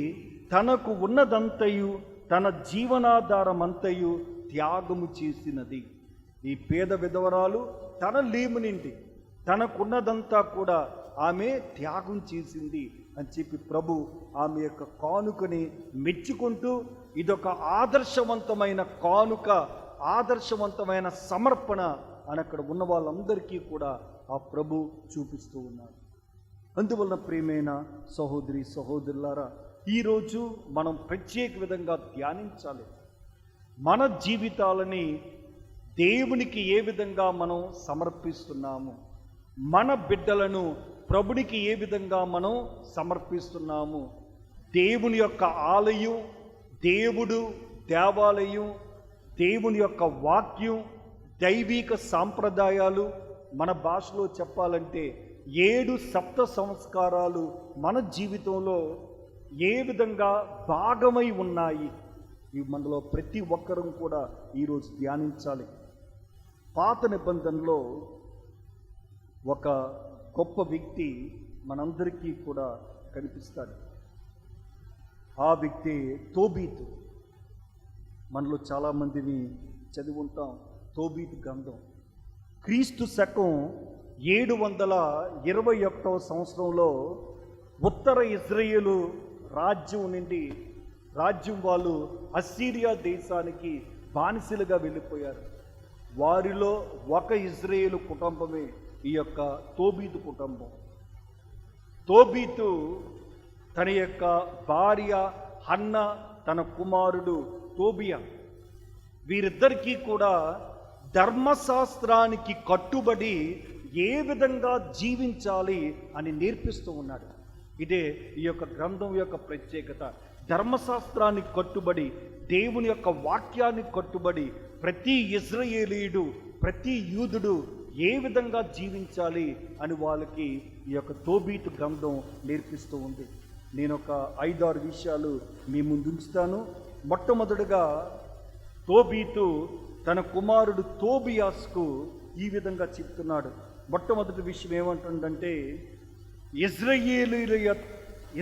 తనకు ఉన్నదంతయు తన జీవనాధారమంతయు త్యాగము చేసినది. ఈ పేద విధవరాలు తన లేమి నుండి తనకున్నదంతా కూడా ఆమె త్యాగం చేసింది అని చెప్పి ప్రభు ఆమె యొక్క కానుకని మెచ్చుకుంటూ ఇదొక ఆదర్శవంతమైన కానుక, ఆదర్శవంతమైన సమర్పణ అని అక్కడ ఉన్న వాళ్ళందరికీ కూడా ఆ ప్రభు చూపిస్తూ ఉన్నారు. అందువలన ప్రియమైన సహోదరి సహోదరులారా, ఈరోజు మనం ప్రత్యేక విధంగా ధ్యానించాలి. మన జీవితాలని దేవునికి ఏ విధంగా మనం సమర్పిస్తున్నాము, మన బిడ్డలను ప్రభునికి ఏ విధంగా మనం సమర్పిస్తున్నాము. దేవుని యొక్క ఆలయం, దేవుడు దేవాలయం, దేవుని యొక్క వాక్యం, దైవిక సాంప్రదాయాలు, మన భాషలో చెప్పాలంటే 7 సప్త సంస్కారాలు మన జీవితంలో ఏ విధంగా భాగమై ఉన్నాయి, ఇవి మనలో ప్రతి ఒక్కరూ కూడా ఈరోజు ధ్యానించాలి. పాత నిబంధనలో ఒక గొప్ప వ్యక్తి మనందరికీ కూడా కనిపిస్తాడు. ఆ వ్యక్తి తోబీతు. మనలో చాలామందిని చదివి ఉంటాం తోబీతు గ్రంథం. క్రీస్తు శకం 721వ సంవత్సరంలో ఉత్తర ఇజ్రాయేలు రాజ్యం వాళ్ళు అస్సీరియా దేశానికి బానిసలుగా వెళ్ళిపోయారు. వారిలో ఒక ఇజ్రాయేలు కుటుంబమే ఈ యొక్క తోబీతు కుటుంబం. తోబీతు తన యొక్క భార్య హన్న, తన కుమారుడు తోబియా, వీరిద్దరికీ కూడా ధర్మశాస్త్రానికి కట్టుబడి ఏ విధంగా జీవించాలి అని నేర్పిస్తూ ఉన్నాడు. ఇదే ఈ యొక్క గ్రంథం యొక్క ప్రత్యేకత. ధర్మశాస్త్రానికి కట్టుబడి, దేవుని యొక్క వాక్యానికి కట్టుబడి ప్రతి ఇజ్రాయేలీయుడు, ప్రతి యూదుడు ఏ విధంగా జీవించాలి అని వాళ్ళకి ఈ యొక్క తోబీతు గ్రంథం నేర్పిస్తూ ఉంది. నేను ఒక 5-6 విషయాలు మీ ముందు ఉంచుతాను. మొట్టమొదటిగా తోబీతు తన కుమారుడు తోబియాస్కు ఈ విధంగా చెప్తున్నాడు. మొట్టమొదటి విషయం ఏమంటుందంటే,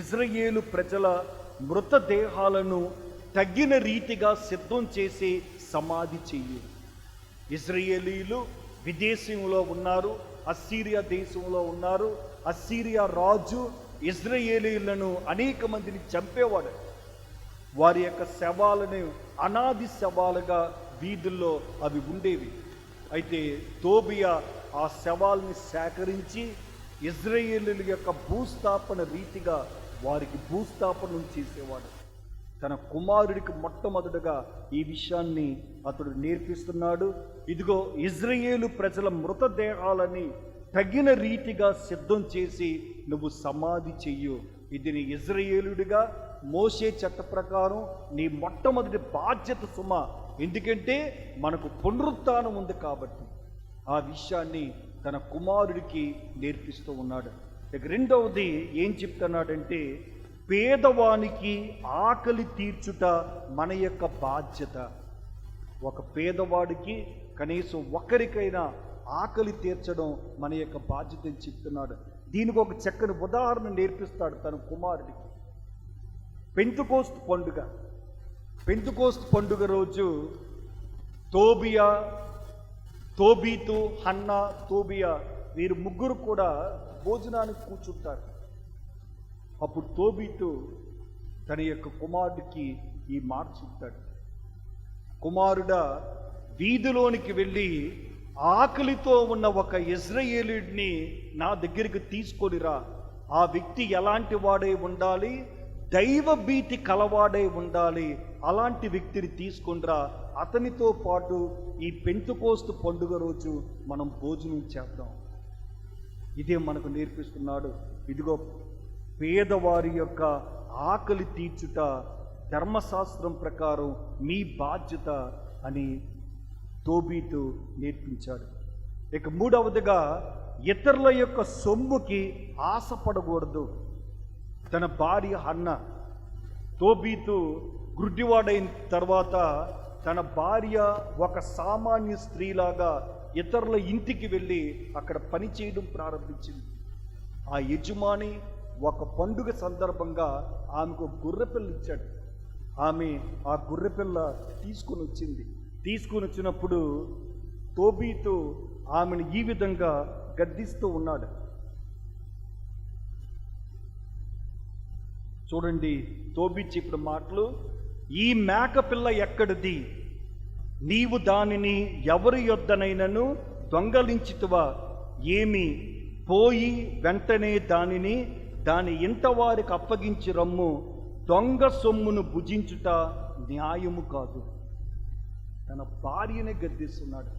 ఇజ్రాయేలు ప్రజల మృతదేహాలను తగిన రీతిగా సిద్ధం చేసి సమాధి చెయ్యి. ఇజ్రాయేలీలు విదేశంలో ఉన్నారు, అస్సీరియా దేశంలో ఉన్నారు. అస్సీరియా రాజు ఇజ్రాయేలీలను అనేక మందిని చంపేవాడు. వారి యొక్క శవాలను అనాది శవాలుగా వీధుల్లో అవి ఉండేవి. అయితే తోబియా ఆ శవాల్ని సేకరించి ఇజ్రాయేలీల యొక్క భూస్థాపన రీతిగా వారికి భూస్థాపన చేసేవాడు. తన కుమారుడికి మొట్టమొదటగా ఈ విషయాన్ని అతడు నేర్పిస్తున్నాడు. ఇదిగో, ఇజ్రాయేలు ప్రజల మృతదేహాలని తగిన రీతిగా సిద్ధం చేసి నువ్వు సమాధి చెయ్యు. ఇది నీ ఇజ్రాయేలుడిగా మోషే చట్ట ప్రకారం నీ మొట్టమొదటి బాధ్యత సుమ. ఎందుకంటే మనకు పునరుత్థానం ఉంది కాబట్టి. ఆ విషయాన్ని తన కుమారుడికి నేర్పిస్తూ ఉన్నాడు. ఇక రెండవది ఏం చెప్తున్నాడంటే, పేదవానికి ఆకలి తీర్చుట మన యొక్క బాధ్యత. ఒక పేదవాడికి కనీసం ఒక్కరికైనా ఆకలి తీర్చడం మన యొక్క బాధ్యత అని చెప్తున్నాడు. దీనికి ఒక చక్కని ఉదాహరణ నేర్పిస్తాడు తన కుమారుడికి. పెంతుకోస్తు పండుగ రోజు తోబీతు, హన్నా, తోబియా వీరు ముగ్గురు కూడా భోజనానికి కూర్చుంటారు. అప్పుడు తోబీతు తన యొక్క కుమారుడికి ఈ మాట చెప్తాడు, కుమారుడా, వీధిలోనికి వెళ్ళి ఆకలితో ఉన్న ఒక ఇశ్రాయేలీయుడిని నా దగ్గరికి తీసుకొనిరా. ఆ వ్యక్తి ఎలాంటి వాడై ఉండాలి? దైవ భీతి కలవాడై ఉండాలి. అలాంటి వ్యక్తిని తీసుకొనిరా. అతనితో పాటు ఈ పెంతుకోస్తు పండుగ రోజు మనం భోజనం చేద్దాం. ఇదే మనకు నేర్పిస్తున్నాడు. ఇదిగో పేదవారి యొక్క ఆకలి తీర్చుట ధర్మశాస్త్రం ప్రకారం మీ బాధ్యత అని తోబీతు నేర్పించాడు. ఇక మూడవదిగా, ఇతరుల యొక్క సొమ్ముకి ఆశపడకూడదు. తన భార్య హన్న, తోబీతు గుడ్డివాడైన తర్వాత తన భార్య ఒక సామాన్య స్త్రీలాగా ఇతరుల ఇంటికి వెళ్ళి అక్కడ పని చేయడం ప్రారంభించింది. ఆ యజమాని ఒక పండుగ సందర్భంగా ఆమెకు గొర్రెపిల్ల ఇచ్చాడు. ఆమె ఆ గొర్రెపిల్ల తీసుకుని వచ్చినప్పుడు తోబీతు ఆమెను ఈ విధంగా గద్దిస్తూ ఉన్నాడు. చూడండి, తోబీతు చెప్పిన మాటలు, ఈ మేకపిల్ల ఎక్కడిది? నీవు దానిని ఎవరి యొద్దనైనను దొంగలించితివా? ఏమి? పోయి వెంటనే దాని ఇంట వారికి అప్పగించి రమ్ము. దొంగ సొమ్మును భుజించుట న్యాయము కాదు. తన భార్యనే గద్దిస్తున్నాడు.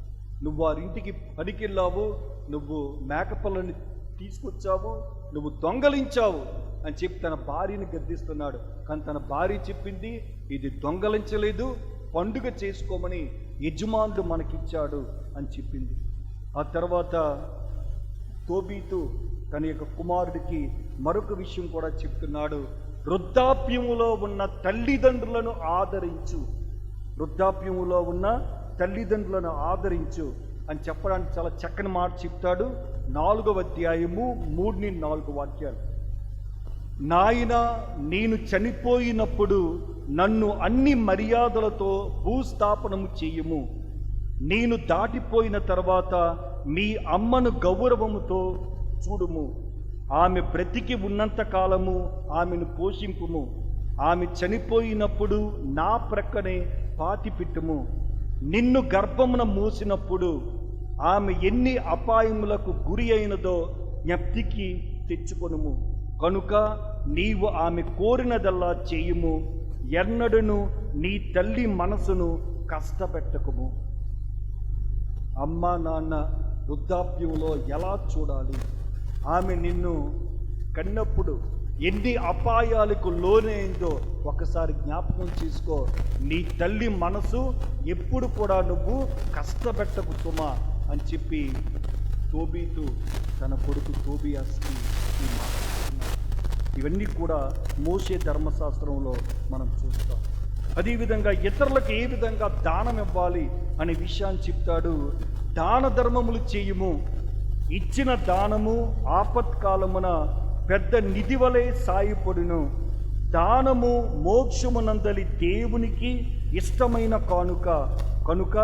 నువ్వు వారింటికి పనికెళ్ళావు, నువ్వు మేకపిల్లని తీసుకొచ్చావు, నువ్వు దొంగలించావు అని చెప్పి తన భార్యని గద్దిస్తున్నాడు. కానీ తన భార్య చెప్పింది, ఇది దొంగలించలేదు, పండుగ చేసుకోమని యజమానుడు మనకిచ్చాడు అని చెప్పింది. ఆ తర్వాత తోబీతు తన యొక్క కుమారుడికి మరొక విషయం కూడా చెప్తున్నాడు. వృద్ధాప్యములో ఉన్న తల్లిదండ్రులను ఆదరించు అని చెప్పడానికి చాలా చక్కని మాట చెప్తాడు. 4వ అధ్యాయము 3-4 వాక్యాలు. నాయనా, నేను చనిపోయినప్పుడు నన్ను అన్ని మర్యాదలతో భూస్థాపనము చెయ్యము. నేను దాటిపోయిన తర్వాత మీ అమ్మను గౌరవముతో చూడుము. ఆమె బ్రతికి ఉన్నంత కాలము ఆమెను పోషింపుము. ఆమె చనిపోయినప్పుడు నా ప్రక్కనే పాతిపెట్టుము. నిన్ను గర్భమున మోసినప్పుడు ఆమె ఎన్ని అపాయములకు గురి అయినదో జ్ఞప్తికి తెచ్చుకొనుము. కనుక నీవు ఆమె కోరినదల్లా చేయుము. ఎన్నడను నీ తల్లి మనసును కష్టపెట్టకుము. అమ్మ నాన్న వృద్ధాప్యంలో ఎలా చూడాలి? ఆమె నిన్ను కన్నప్పుడు ఎన్ని అపాయాలకు లోనైందో ఒకసారి జ్ఞాపకం చేసుకో. నీ తల్లి మనసు ఎప్పుడు కూడా నువ్వు కష్టపెట్టకు సుమా అని చెప్పి తోబీతు తన కొడుకు తోబియాస్కి ఈ మాట చెప్తున్నాడు. ఇవన్నీ కూడా మోషే ధర్మశాస్త్రంలో మనం చూస్తాం. అదేవిధంగా ఇతరులకు ఏ విధంగా దానం ఇవ్వాలి అనే విషయాన్ని చెప్తాడు. దాన ధర్మములు చేయుము. ఇచ్చిన దానము ఆపత్కాలమున పెద్ద నిధి వలె సాయపడును. దానము మోక్షమునందలి దేవునికి ఇష్టమైన కానుక. కనుక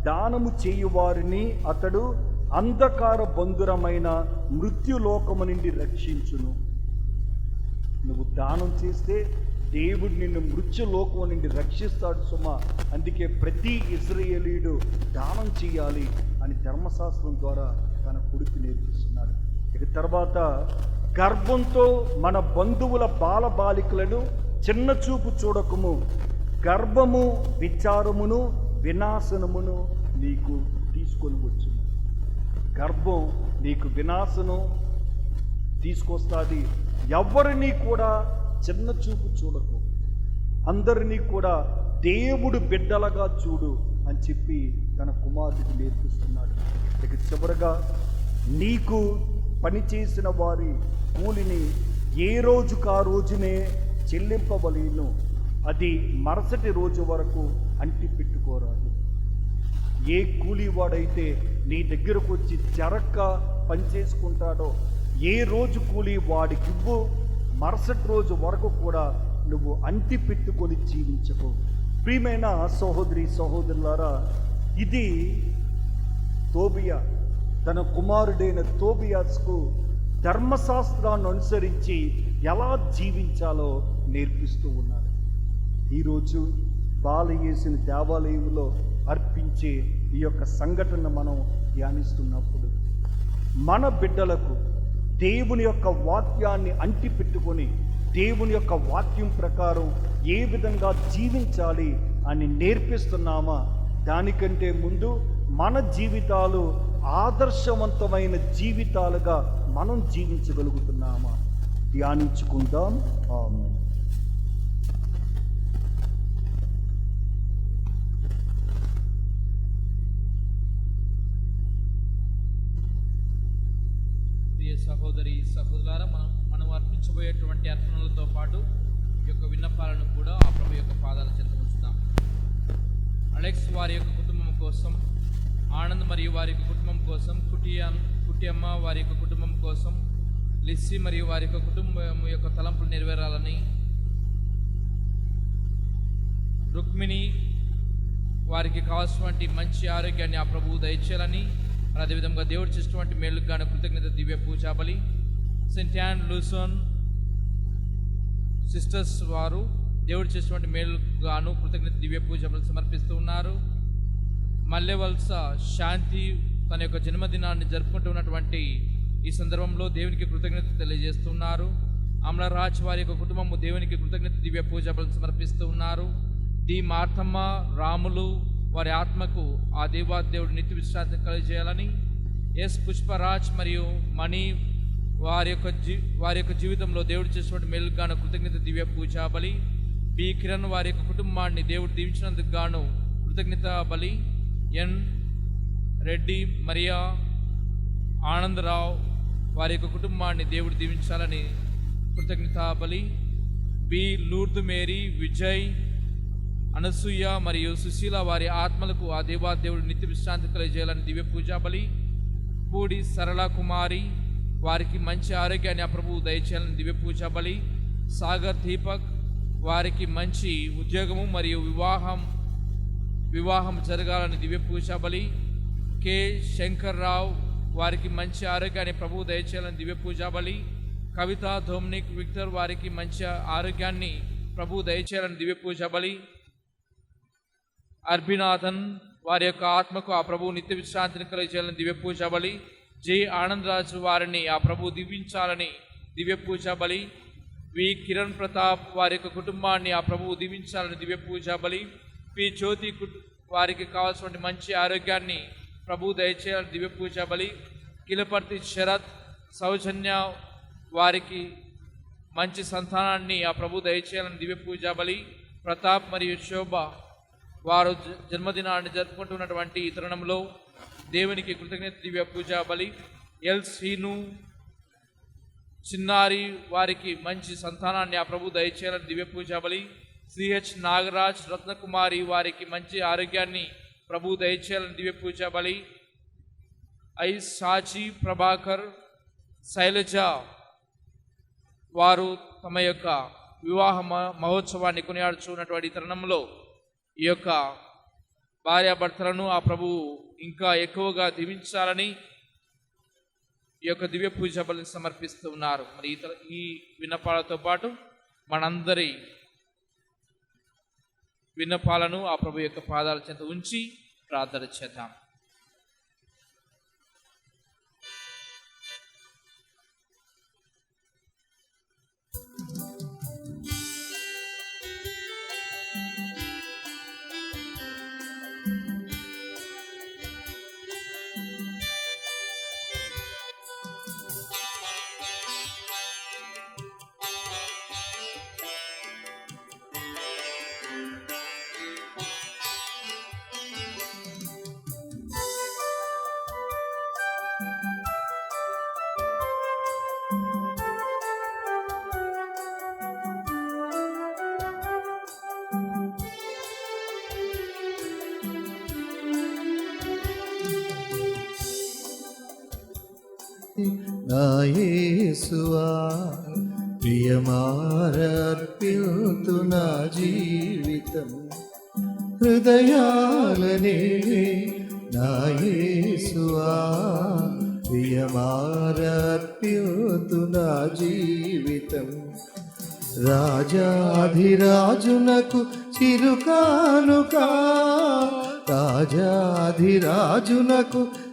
దానము చేయువారిని అతడు అంధకార బంధురమైన మృత్యులోకము నుండి రక్షించును. నువ్వు దానం చేస్తే దేవుడు నిన్ను మృత్యులోకం నుండి రక్షిస్తాడు సుమా. అందుకే ప్రతి ఇశ్రాయేలీయుడు దానం చేయాలి అని ధర్మశాస్త్రం ద్వారా తన కొడుకు నేర్పిస్తున్నాడు. ఇక తర్వాత, గర్భంతో మన బంధువుల బాలబాలికలను చిన్న చూపు చూడకము. గర్భము విచారమును వినాశనమును నీకు తీసుకొని వచ్చు. గర్భం నీకు వినాశనం తీసుకొస్తుంది. ఎవరిని కూడా చిన్న చూపు చూడకు. అందరినీ కూడా దేవుడు బిడ్డలుగా చూడు అని చెప్పి తన కుమారుడికి నేర్పిస్తున్నాడు. ఇక చివరగా, నీకు పనిచేసిన వారి కూలిని ఏ రోజుకు ఆ రోజునే చెల్లింపవలేను. అది మరుసటి రోజు వరకు అంటి పెట్టుకోరాదు. ఏ కూలీవాడైతే నీ దగ్గరకు వచ్చి జరక్క పనిచేసుకుంటాడో ఏ రోజు కూలి వాడికివ్వు. మరుసటి రోజు వరకు కూడా నువ్వు అంటి పెట్టుకొని జీవించకు. ప్రియమైన సహోదరి సహోదరులారా, ఇది తోబియా తన కుమారుడైన తోబియాస్కు ధర్మశాస్త్రాన్ని అనుసరించి ఎలా జీవించాలో నేర్పిస్తూ ఉన్నాడు. ఈరోజు బాలయేసుని దేవాలయంలో అర్పించే ఈ యొక్క సంఘటన మనం ధ్యానిస్తున్నప్పుడు మన బిడ్డలకు దేవుని యొక్క వాక్యాన్ని అంటి పెట్టుకొని దేవుని యొక్క వాక్యం ప్రకారం ఏ విధంగా జీవించాలి అని నేర్పిస్తున్నామా? దానికంటే ముందు మన జీవితాలు ఆదర్శవంతమైన జీవితాలుగా మనం జీవించగలుగుతున్నామా? ధ్యానించుకుందాం. ఆమేన్. ప్రియ సహోదరి సహోదరులారా, మనం అర్పించబోయేటువంటి అర్పణలతో పాటు ఈ యొక్క విన్నపాలను కూడా ఆ ప్రభు యొక్క పాదాల చెంత ఉంచుతాం. అలెక్స్ వారి యొక్క కుటుంబం కోసం, ఆనంద్ మరియు వారి యొక్క కుటుంబం కోసం, కుటియమ్మ వారి యొక్క కుటుంబం కోసం, లిస్సీ మరియు వారి యొక్క కుటుంబం యొక్క తలంపులు నెరవేరాలని, రుక్మిణి వారికి కావాల్సినటువంటి మంచి ఆరోగ్యాన్ని ఆ ప్రభువు దయచేయాలని, అదేవిధంగా దేవుడు చేసినటువంటి మేలుకు గాను కృతజ్ఞత దివ్య పూజాబలి, సెయింట్ యాన్ లూసోన్ సిస్టర్స్ వారు దేవుడు చేసినటువంటి మేలుకు గాను కృతజ్ఞత దివ్య పూజాబలి సమర్పిస్తూ ఉన్నారు. మల్లెవలస శాంతి తన యొక్క జన్మదినాన్ని జరుపుకుంటున్నటువంటి ఈ సందర్భంలో దేవునికి కృతజ్ఞత తెలియజేస్తున్నారు. అమలరాజ్ వారి యొక్క కుటుంబము దేవునికి కృతజ్ఞత దివ్య పూజాబలి సమర్పిస్తూ ఉన్నారు. డి మార్తమ్మ రాములు వారి ఆత్మకు ఆ దేవాదేవుడు నిత్య విశ్రాంతి కలిగజేయాలని, ఎస్ పుష్పరాజ్ మరియు మణి వారి యొక్క జీవితంలో దేవుడు చేసినటువంటి మేలుకు గాను కృతజ్ఞత దివ్య పూజాబలి, బి కిరణ్ వారి యొక్క కుటుంబాన్ని దేవుడు దీవించినందుకు గాను కృతజ్ఞత బలి, ఎన్ రెడ్డి మరియా ఆనందరావు వారి యొక్క కుటుంబాన్ని దేవుడు దీవించాలని కృతజ్ఞత బలి, బి లూర్దు మేరీ విజయ్ అనసూయ మరియు సుశీల వారి ఆత్మలకు ఆ దేవాదేవుడు నిత్య విశ్రాంతి కలిగజేయాలని దివ్య పూజాబలి, పూడి సరళ కుమారి వారికి మంచి ఆరోగ్యాన్ని ఆ ప్రభువు దయచేయాలని దివ్య పూజాబలి, సాగర్ దీపక్ వారికి మంచి ఉద్యోగము మరియు వివాహం జరగాలని దివ్య పూజాబలి, కె శంకర్రావు వారికి మంచి ఆరోగ్యాన్ని ప్రభువు దయచేయాలని దివ్య పూజాబలి, కవిత డొమినిక్ విక్టర్ వారికి మంచి ఆరోగ్యాన్ని ప్రభువు దయచేయాలని దివ్య పూజాబలి, అర్బినాథన్ వారి యొక్క ఆత్మకు ఆ ప్రభువు నిత్య విశ్రాంతిని కలిగజేయాలని దివ్య పూజాబలి, జె ఆనందరాజు వారిని ఆ ప్రభువు దీవించాలని దివ్య పూజాబలి, వి కిరణ్ ప్రతాప్ వారి యొక్క కుటుంబాన్ని ఆ ప్రభువు దీవించాలని దివ్య పూజాబలి, పి జ్యోతి వారికి కావాల్సిన మంచి ఆరోగ్యాన్ని ప్రభువు దయచేయాలని దివ్య పూజాబలి, కిలపర్తి శరత్ సౌజన్య వారికి మంచి సంతానాన్ని ఆ ప్రభువు దయచేయాలని దివ్య పూజాబలి, ప్రతాప్ మరియు శోభ వారు జన్మదినాన్ని జరుపుకుంటున్నటువంటి ఈ తరుణంలో దేవునికి కృతజ్ఞత దివ్య పూజాబలి, ఎల్ శ్రీను చిన్నారి వారికి మంచి సంతానాన్ని ఆ ప్రభు దయచేయాలని దివ్య పూజాబలి, సిహెచ్ నాగరాజ్ రత్నకుమారి వారికి మంచి ఆరోగ్యాన్ని ప్రభు దయచేయాలని దివ్య పూజాబలి, ఐ సాచి ప్రభాకర్ శైలజ వారు తమ యొక్క వివాహ మహోత్సవాన్ని కొనియాడుచున్నటువంటి తరుణంలో ఈ యొక్క భార్యాభర్తలను ఆ ప్రభువు ఇంకా ఎక్కువగా దీవించాలని ఈ యొక్క దివ్య పూజ బలిని సమర్పిస్తూ ఉన్నారు. మరి ఈ విన్నపాలతో పాటు మనందరి విన్నపాలను ఆ ప్రభు యొక్క పాదాల చెంత ఉంచి ప్రార్థన చేద్దాం. నా యేసువా ప్రియమారర్పిల్తు నా జీవితం హృదయాలనే నా యేసువా ప్రియమారర్పిల్తు నా జీవితం రాజాధిరాజునకు చిరుకానుక రాజాధిరాజునకు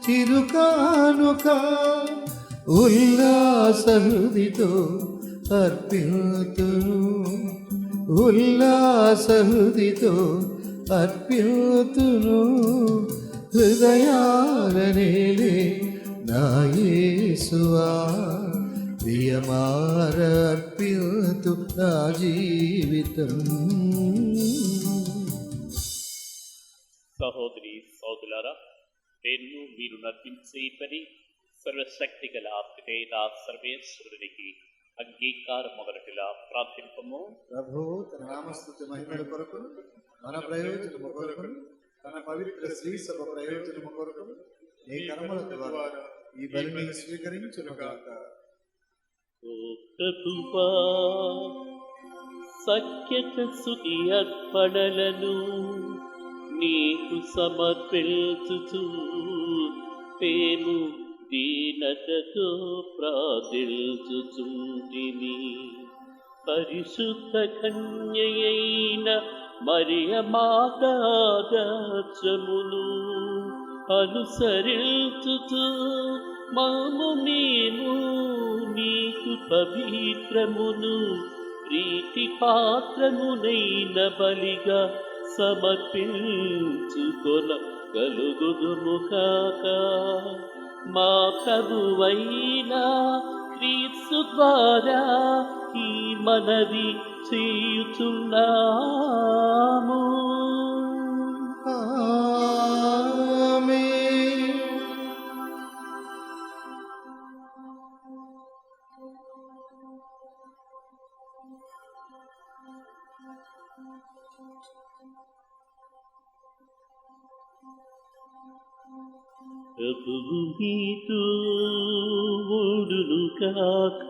చిరుకానుక ఉల్లాస హృదితో అర్పితును ఉల్లాస హృదితో అర్పితును హృదయాలనేలే నా యేసువా ప్రియమారర్పితు నా జీవితం. సహోదరి సోదరులారా, నేను మీరు నర్పించే పని సర్వశక్తి గల పితైన సర్వేశ్వరునికి అంగీకారం మొదటిలా ప్రార్థింపము. ప్రభువు తన నామస్తుతి మహిమల కొరకు మన ప్రయోజనము కొరకు తన పవిత్ర శ్రీ సభ ప్రయోజనము కొరకు నీ కర్మల ద్వారా ఈ బలిని స్వీకరించునుగాక. ఓ ప్రభువా, సఖ్యత స్తుతి అర్పణలను నీకు సమర్పించుచు మేము దీనతతో ప్రార్థించుచుంటిని. పరిశుద్ధ కన్యయైన మరియ మాతాదర్శమును అనుసరించుచు మాము మేము నీకు పవిత్రమును ప్రీతి పాత్రమునైన బలిగా సమర్పించుకొన కలుగుదుముగాక. మా ప్రభువైన క్రీస్తు ద్వారా ఈ మనవి చేయుచున్నాము. ఆమేన్. ప్రభువు మీతో ఉండునుగాక.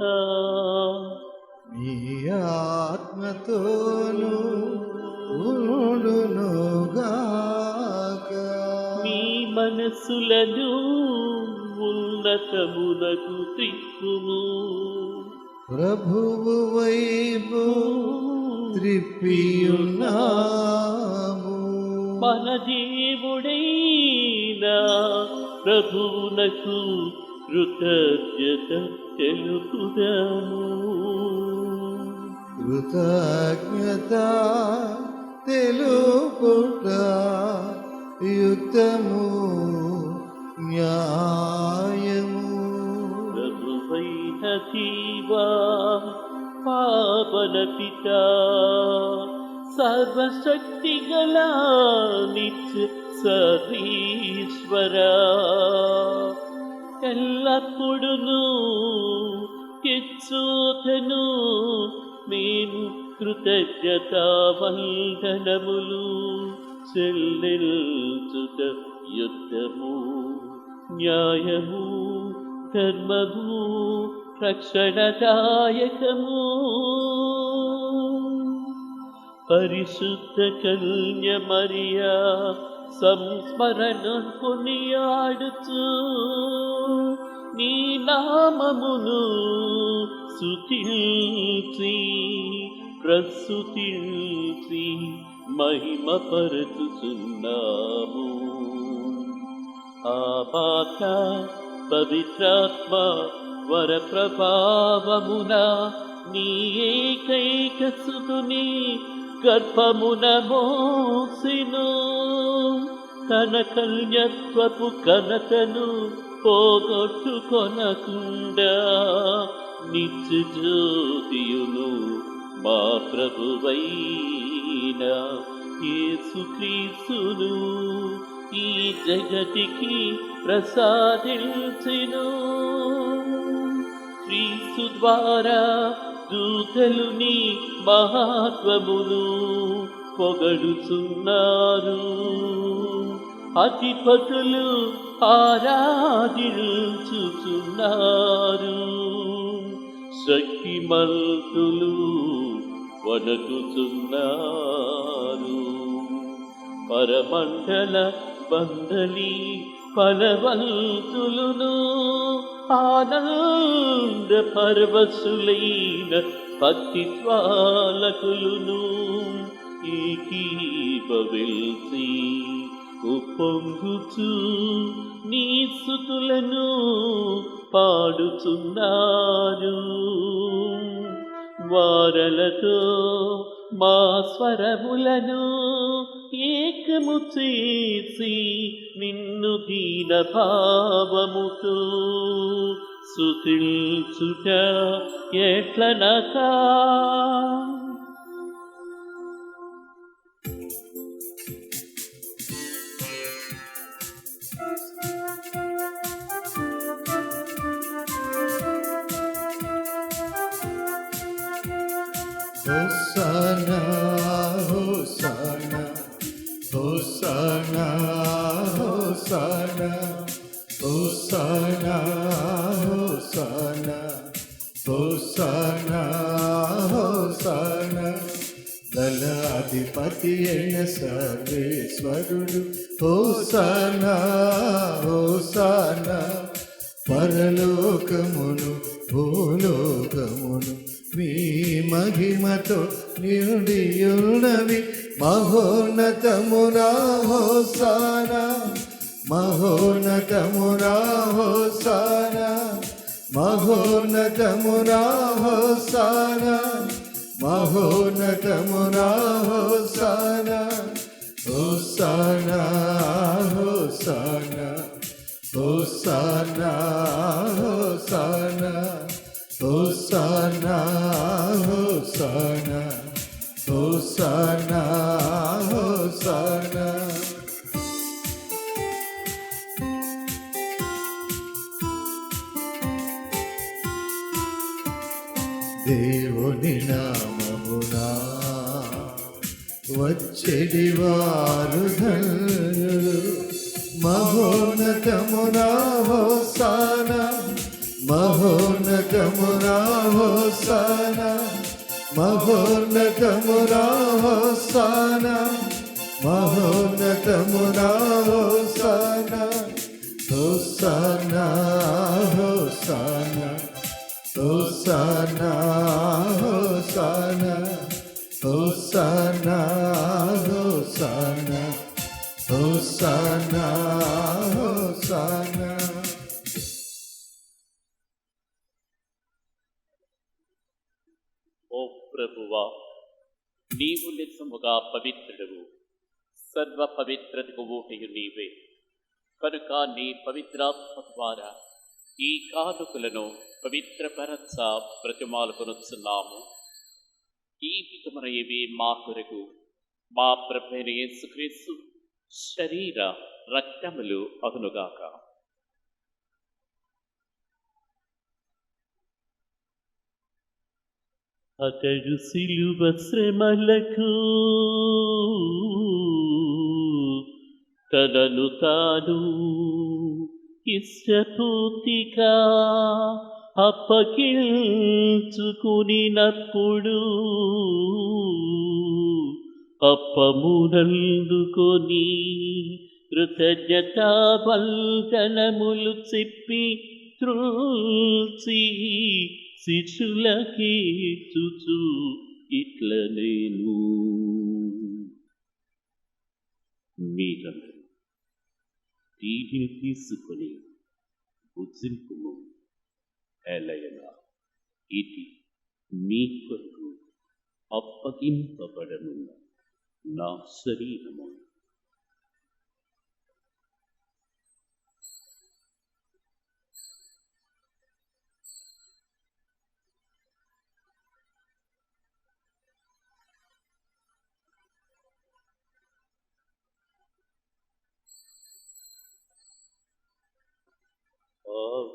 నీ ఆత్మతోను ఉండునుగాక. మీ మనస్సులను ఉన్నతమునకు త్రిప్పుము. ప్రభువు వైపు త్రిప్పియున్నాము. మన దేవుడైన ప్రభువునకు కృతజ్ఞత తెలుపుదాము. కృతజ్ఞత తెలుపుట యుక్తము న్యాయము. ప్రభువైన జీవా పావన పితా సర్వశక్తి గల నిత్య సర్వీశ్వరా, ఎల్లప్పుడును ఇచ్చోతను మేము కృతజ్ఞతా వందనములు చెల్లించుట యుద్ధము న్యాయము ధర్మము రక్షణదాయకము. పరిశుద్ధ కన్య మరియా సంస్మరణ కొనియాడుచు నీ నామమును స్తుతించి ప్రస్తుతించి మహిమపరచుచున్నాము. ఆపాత పవిత్రాత్మ వర ప్రభావమున నీ ఏకైక సుతుని గర్భమున మోసిను. తన కన్యత్వపు ఘనతను పోగొట్టుకొనకుండా నిత్య జ్యోతియును మా ప్రభువైన యేసుక్రీస్తును ఈ జగతికి ప్రసాదించెను. క్రీస్తు ద్వారా దూతలు నీ మహాత్వమును పొగడుచున్నారు. అధిపతులు ఆరాధించుచున్నారు. శక్తిమంతులు వణకుతున్నారు. పరమండల బందలి ఫలవంతులును ఆనంద పరవశులైన భక్తి జ్వాలకులును ఏకీభవించి ఉప్పొంగుచు నీ స్తుతులను పాడుచున్నారు. వారలతో మా స్వరములను ఏకము చేసి నిన్ను దీన భావముతో స్తుతించుట ఎట్లనకా. Hosanna, Hosanna, Hosanna, Hosanna, Hosanna, Hosanna, Hosanna, Hosanna. దళాధిపతి అయిన సర్వేశ్వరుడు హోసానా హోసానా. పరలోకమును భూలోకమును మీ మహిమతో నిండియున్నవి. మహోన్నతమునా హోసానా మహోన్నతమునా హోసానా మహోన్నతమునా హోసానా మహోన్నతమునా హోసానా. హోసానా హోసానా హోసానా హోసానా హోసానా హోసానా హోసానా హోసానా. దేవుని నామమునా వచ్చెడి వారు ధన్యులు. మహోన్నతమునా హోసానా మహోన్నతమునా హోసానా మహోన్నతమునా హోసానా మహోన్నతమునా హోసానా. హోసానా హోసానా హోసానా హోసానా హోసానా హోసానా హోసానా హోసానా. ఓ ప్రభువా, నీవు నిజముగా పవిత్రుడవు, సర్వ పవిత్రతకు ఊటయు నీవే. కనుక నీ పవిత్రాత్మ ద్వారా ఈ కానుకలను పవిత్రపరచ ప్రతిమాలుకొనుచున్నాము. ఈ విధమున ఇవి మా కొరకు మా ప్రభువైన యేసుక్రీస్తు శరీర రక్తములు అగునుగాక. అతడు సిలువ శ్రమలకు తనను తాను ఇష్టపూర్తిగా అప్పగించుకునినప్పుడు అప్పమునందుకొని కృతజ్ఞతా వందనములు చెప్పి త్రోసి శిష్యులకిచ్చుచు ఇట్లనేను. మీరందరూ దీనిని తీసుకొని భుజింపుము. ఎలయనా ఇది మీ కొరకు అప్పగింపబడనున్న నా శరీరము.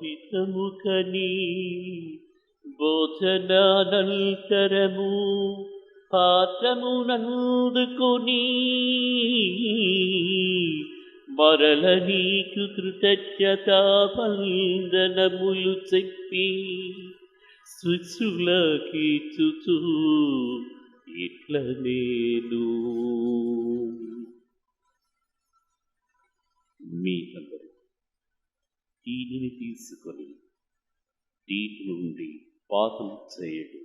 విధముకని భోజనానంతరము పాత్రమునందుకొని మరల నీకు కృతజ్ఞతా వందనములు చెప్పి శుశ్రులకిచ్చుచు ఇట్ల నేను మీ అందరూ దీనిని తీసుకొని దీని నుండి పాదం చేయడు.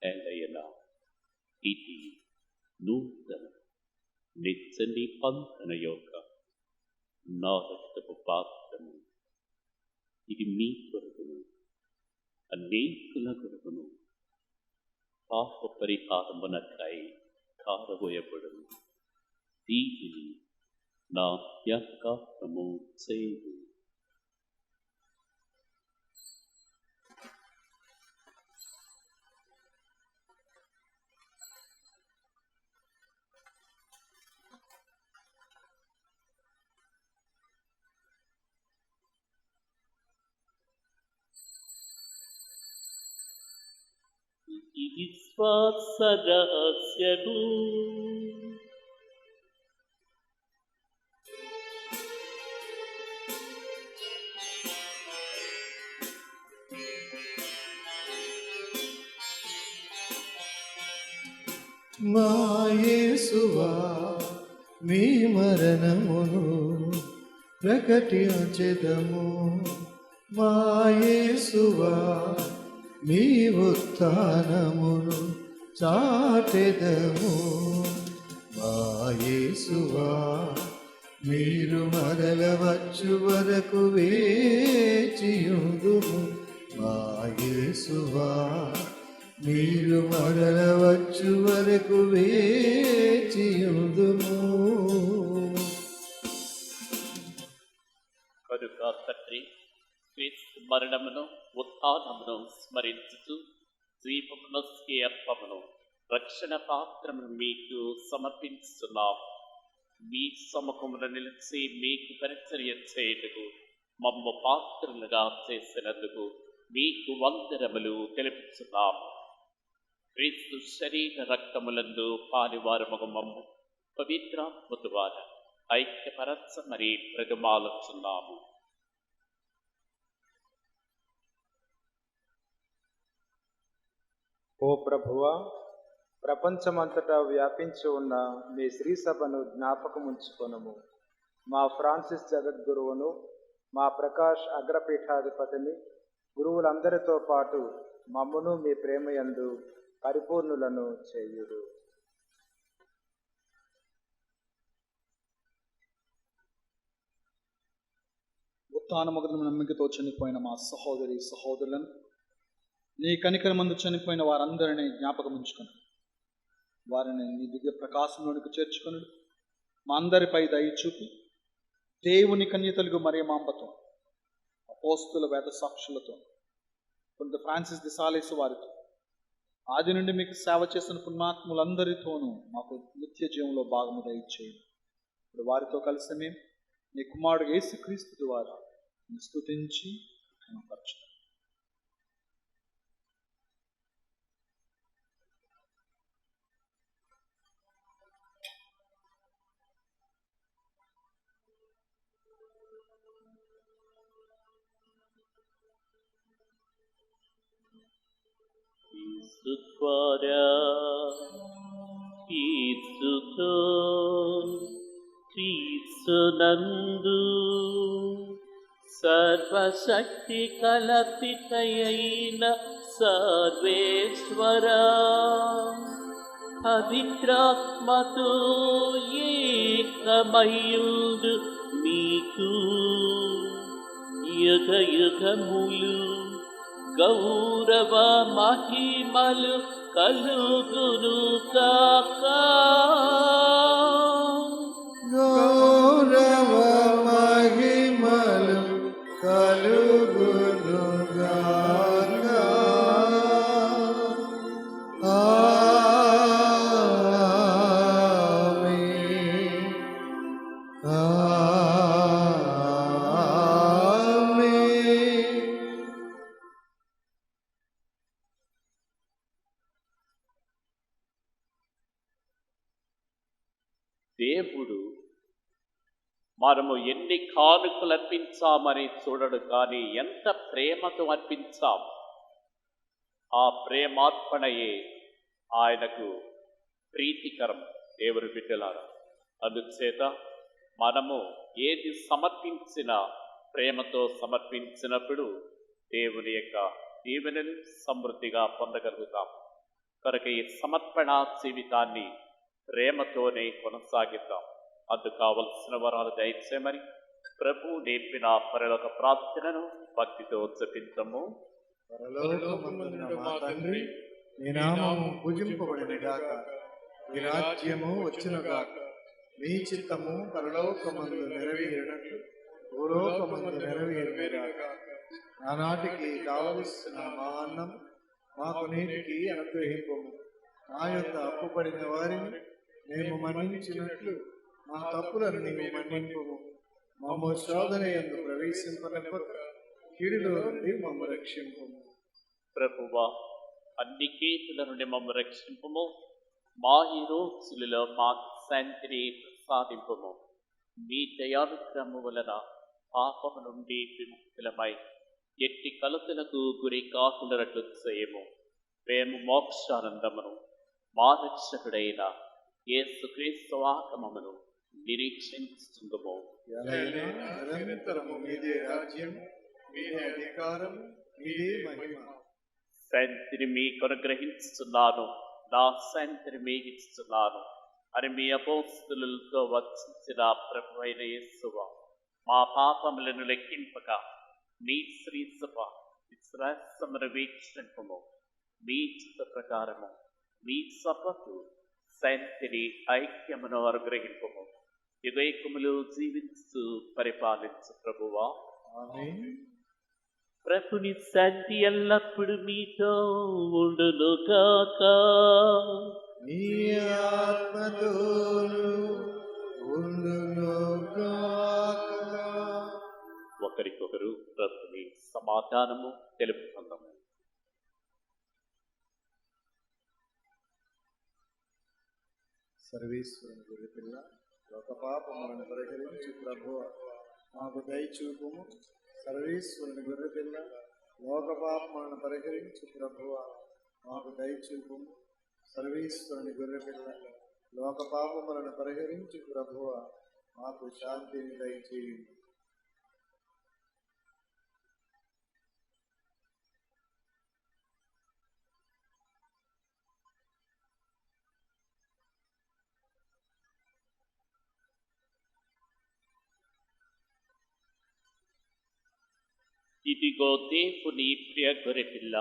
ఎలయనా ఇది నూతన నిత్య నిబంధన యొక్క నా రక్తపు పాత్రము. ఇది మీ కొరకును అనేకుల కొరకును పాప పరిహారమునకై కారబోయబడును. దీనిని నా జ్ఞాపకార్థము చేయుడు. ఈ విశ్వాస రహస్యము మా యేసువా మీ మరణమును ప్రకటించెదము. మా యేసువా మీ ఉత్థానమును చాటెదము. మా యేసువా మీరు మరల వచ్చు వరకు వేచియుందుము. మా యేసువా మీరు మరల వచ్చు వరకు వేచియుందుము. కనుక తండ్రి క్రీస్తు మరణమును ఉత్థానమును స్మరించుతూ జీవమును అర్పమును రక్షణ పాత్రమును మీకు సమర్పించుతున్నాం. మీ సముఖమున నిలిచి మీకు పరిచర్య చేయుటకు మమ్ము పాత్రలుగా చేసినందుకు మీకు వందనములు తెలుపుతున్నాం. క్రీస్తు శరీర రక్తములందు పాలివారముగు మమ్ము పవిత్రాత్మ ద్వారా ఐక్యపరచమని ప్రతిమాలుచున్నాము. ఓ ప్రభువా, ప్రపంచమంతటా వ్యాపించి ఉన్న మీ శ్రీ సభను జ్ఞాపకం ఉంచుకొనుము. మా ఫ్రాన్సిస్ జగద్గురువును, మా ప్రకాష్ అగ్రపీఠాధిపతిని, గురువులందరితో పాటు మమ్మును మీ ప్రేమయందు పరిపూర్ణులను చేయుడు. ఉత్థానమును నమ్మికతో చనిపోయిన మా సహోదరి సహోదరులను, నీ కనికరమందు చనిపోయిన వారందరినీ జ్ఞాపకం ఉంచుకొని వారిని నీ దివ్య ప్రకాశంలోనికి చేర్చుకొని మా అందరిపై దయ చూపి దేవుని కన్యతలుగు మరియమాంబతో, అపోస్తుల వేద సాక్షులతో, పునీత ఫ్రాన్సిస్ ది సాలేసు వారితో, ఆది నుండి మీకు సేవ చేసిన పుణ్యాత్ములందరితోనూ మాకు నిత్య జీవంలో భాగము దయచేయండి. ఇప్పుడు వారితో కలిసి మేము నీ కుమారుడు యేసుక్రీస్తు ద్వారా స్తుతించి కనపరచుతాం. క్రీస్తు ద్వారా క్రీస్తుతో క్రీస్తునందు సర్వశక్తి కల్పితయైన సర్వేశ్వరా పవిత్రాత్మతో ఏకమయుడు మీకు యుగ యుగములు గౌరవ మహిమలు కలుగును కాక. గౌరవ మహిమలు కలుగును గాక. ఆమేన్. ఆమేన్. దేవుడు మనము ఎన్ని కానుకలు అర్పించామని చూడడు, కానీ ఎంత ప్రేమతో అర్పించాం. ఆ ప్రేమార్పణయే ఆయనకు ప్రీతికరం. దేవుని బిడ్డలారా, అందుచేత మనము ఏది సమర్పించినా ప్రేమతో సమర్పించినప్పుడు దేవుని యొక్క దీవెనలు సమృద్ధిగా పొందగలుగుతాం. కనుక ఈ సమర్పణ జీవితాన్ని ప్రేమతోనే కొనసాగిద్దాం. అందుకు కావలసిన వరాలు దయచేయమని ప్రభు నేర్పిన పరలోక ప్రార్థనను భక్తితో జపించము. పరలోకమందున్న మా తండ్రి, నీ నామము పూజింపబడిన గాక, నీ రాజ్యము వచ్చును గాక, మీ చిత్తము పరలోకమందు నెరవేరినట్లు భూలోకమందు నెరవేరును గాక. ఆనాటికి కావలసిన మా అన్నం మాకు నేటికి అనుగ్రహింపము. మా యొక్క అప్పుపడిన వారిని మేము మన్నించినట్లు మా తప్పులను నీవు మన్నింపము. మమ్మ శోధన యందు ప్రవేశింపనివ్వక కీడులో నుండి మమ్మ రక్షింపము. ప్రభువా, అన్ని కీడుల నుండి మమ్మ రక్షింపము. మా ఈ రోజులలో మా శాంతిని ప్రసాదింపము. మీ దయానుగ్రహము వలన పాపము నుండి విముక్తులమై ఎట్టి కలతలకు గురి కాకుండానట్లు చేయము. మేము మోక్షానందమును మా రక్షకుడైన యేసుక్రీస్తు ఆగమమును నిరీక్షించుచుందుము. నిరంతరము మీదే రాజ్యం, మీదే అధికారం, మీదే మహిమ. శాంతిని మీకు అనుగ్రహించుచున్నాను, నా శాంతిని మీకు ఇస్తున్నాను అని మీ అపోస్తలులతో వచ్చిన ప్రభువైన యేసువా, మా పాపములను లెక్కింపక మీ శ్రీసభ విశ్వాసమును వీక్షింపము. మీ చిత్త ప్రకారము మీ సభకు శాంతిని ఐక్యమును అనుగ్రహింపము. యుగైకములు జీవించు పరిపాలించు ప్రభువా. ఆమేన్. ప్రభుని శాంతి ఎల్లప్పుడు మీతో ఉండును గాక. నీ ఆత్మతోను ఉండును గాక. ఒకరికొకరు ప్రభుని సమాధానము తెలుపుకుందాము. సర్వేశ్వరుని గొర్రె పిల్ల, లోక పాపములను పరిహరించి ప్రభువా మాకు దయచూపుము. సర్వేశ్వరుని గొర్రె పిల్ల, లోక పాపములను పరిహరించి ప్రభువా మాకు దయచూపుము. సర్వేశ్వరుని గొర్రె పిల్ల, లోక పాపములను పరిహరించి ప్రభువా మాకు శాంతిని దయచేయండి. ఇదిగో దేవుని ప్రియ గొర్రెపిల్ల,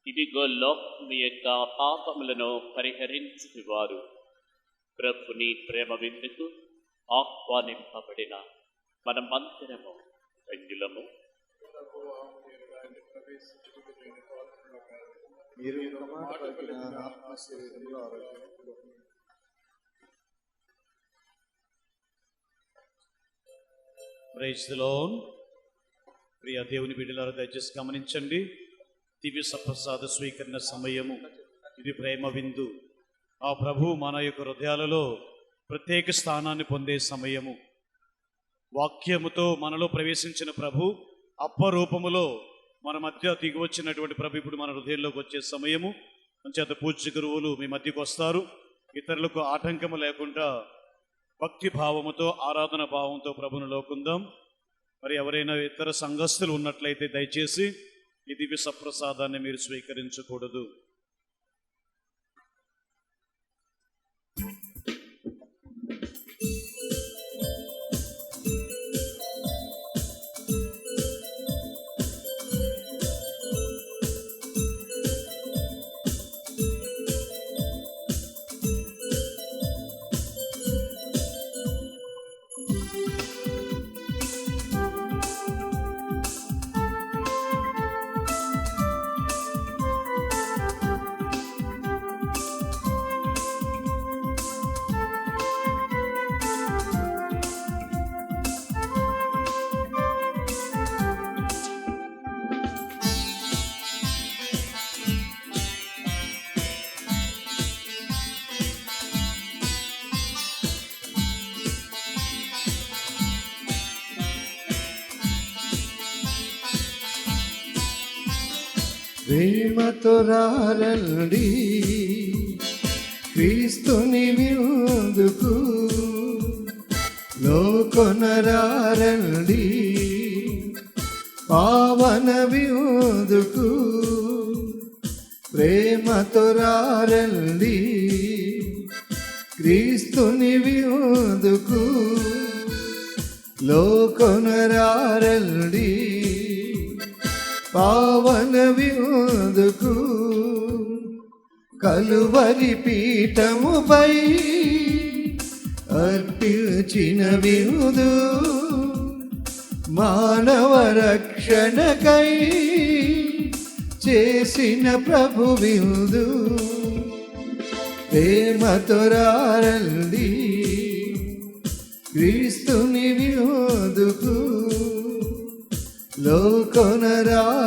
ఇదిగో లోకము యొక్క పాపములను పరిహరించువారు. ప్రభుని ప్రేమ విందుకు ఆహ్వానింపబడిన మనమందరము ధన్యులము. మీరు ఒక మాట పలికిన ఆత్మ శరీరంలో ఆరోగ్యం. Praise the lord. ప్రియ దేవుని బిడ్డలారా, దయచేసి గమనించండి. దివ్య సప్రసాద స్వీకరణ సమయము ఇది. ప్రేమ విందు. ఆ ప్రభు మన యొక్క హృదయాలలో ప్రత్యేక స్థానాన్ని పొందే సమయము. వాక్యముతో మనలో ప్రవేశించిన ప్రభు అప్పరూపములో మన మధ్య దిగి వచ్చినటువంటి ప్రభు ఇప్పుడు మన హృదయంలోకి వచ్చే సమయము. అంచేత పూజ్య గురువులు మీ మధ్యకు వస్తారు. ఇతరులకు ఆటంకము లేకుండా భక్తి భావముతో, ఆరాధన భావంతో ప్రభును లోకుందాం. మరి ఎవరైనా ఇతర సంఘస్థులు ఉన్నట్లయితే దయచేసి ఈ దివ్య సప్రసాదాన్ని మీరు స్వీకరించకూడదు. ప్రేమతో రారండి క్రీస్తుని విందుకు, లోకొనరారండి పావన విందుకు. ప్రేమతో రారండి క్రీస్తుని విందుకు, లోకొనరారండి పావన విందుకు. కలువరి పీఠముపై అర్పించిన విందు, మానవ రక్షణకై చేసిన ప్రభు విందు. ప్రేమతో రారండి క్రీస్తుని విందుకు, లోకొనరారండి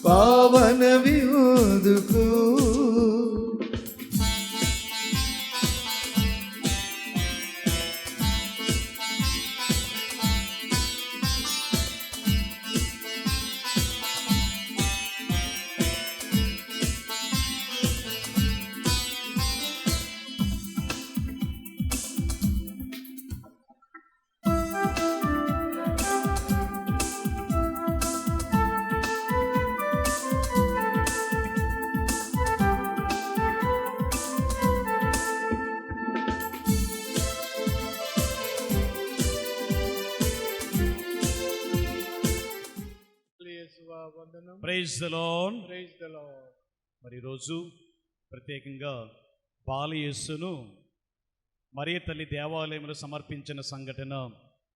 పావన విందుకు. Praise the Lord. మరి ఈరోజు ప్రత్యేకంగా బాలయేసును మరియ తల్లి దేవాలయంలో సమర్పించిన సంఘటన.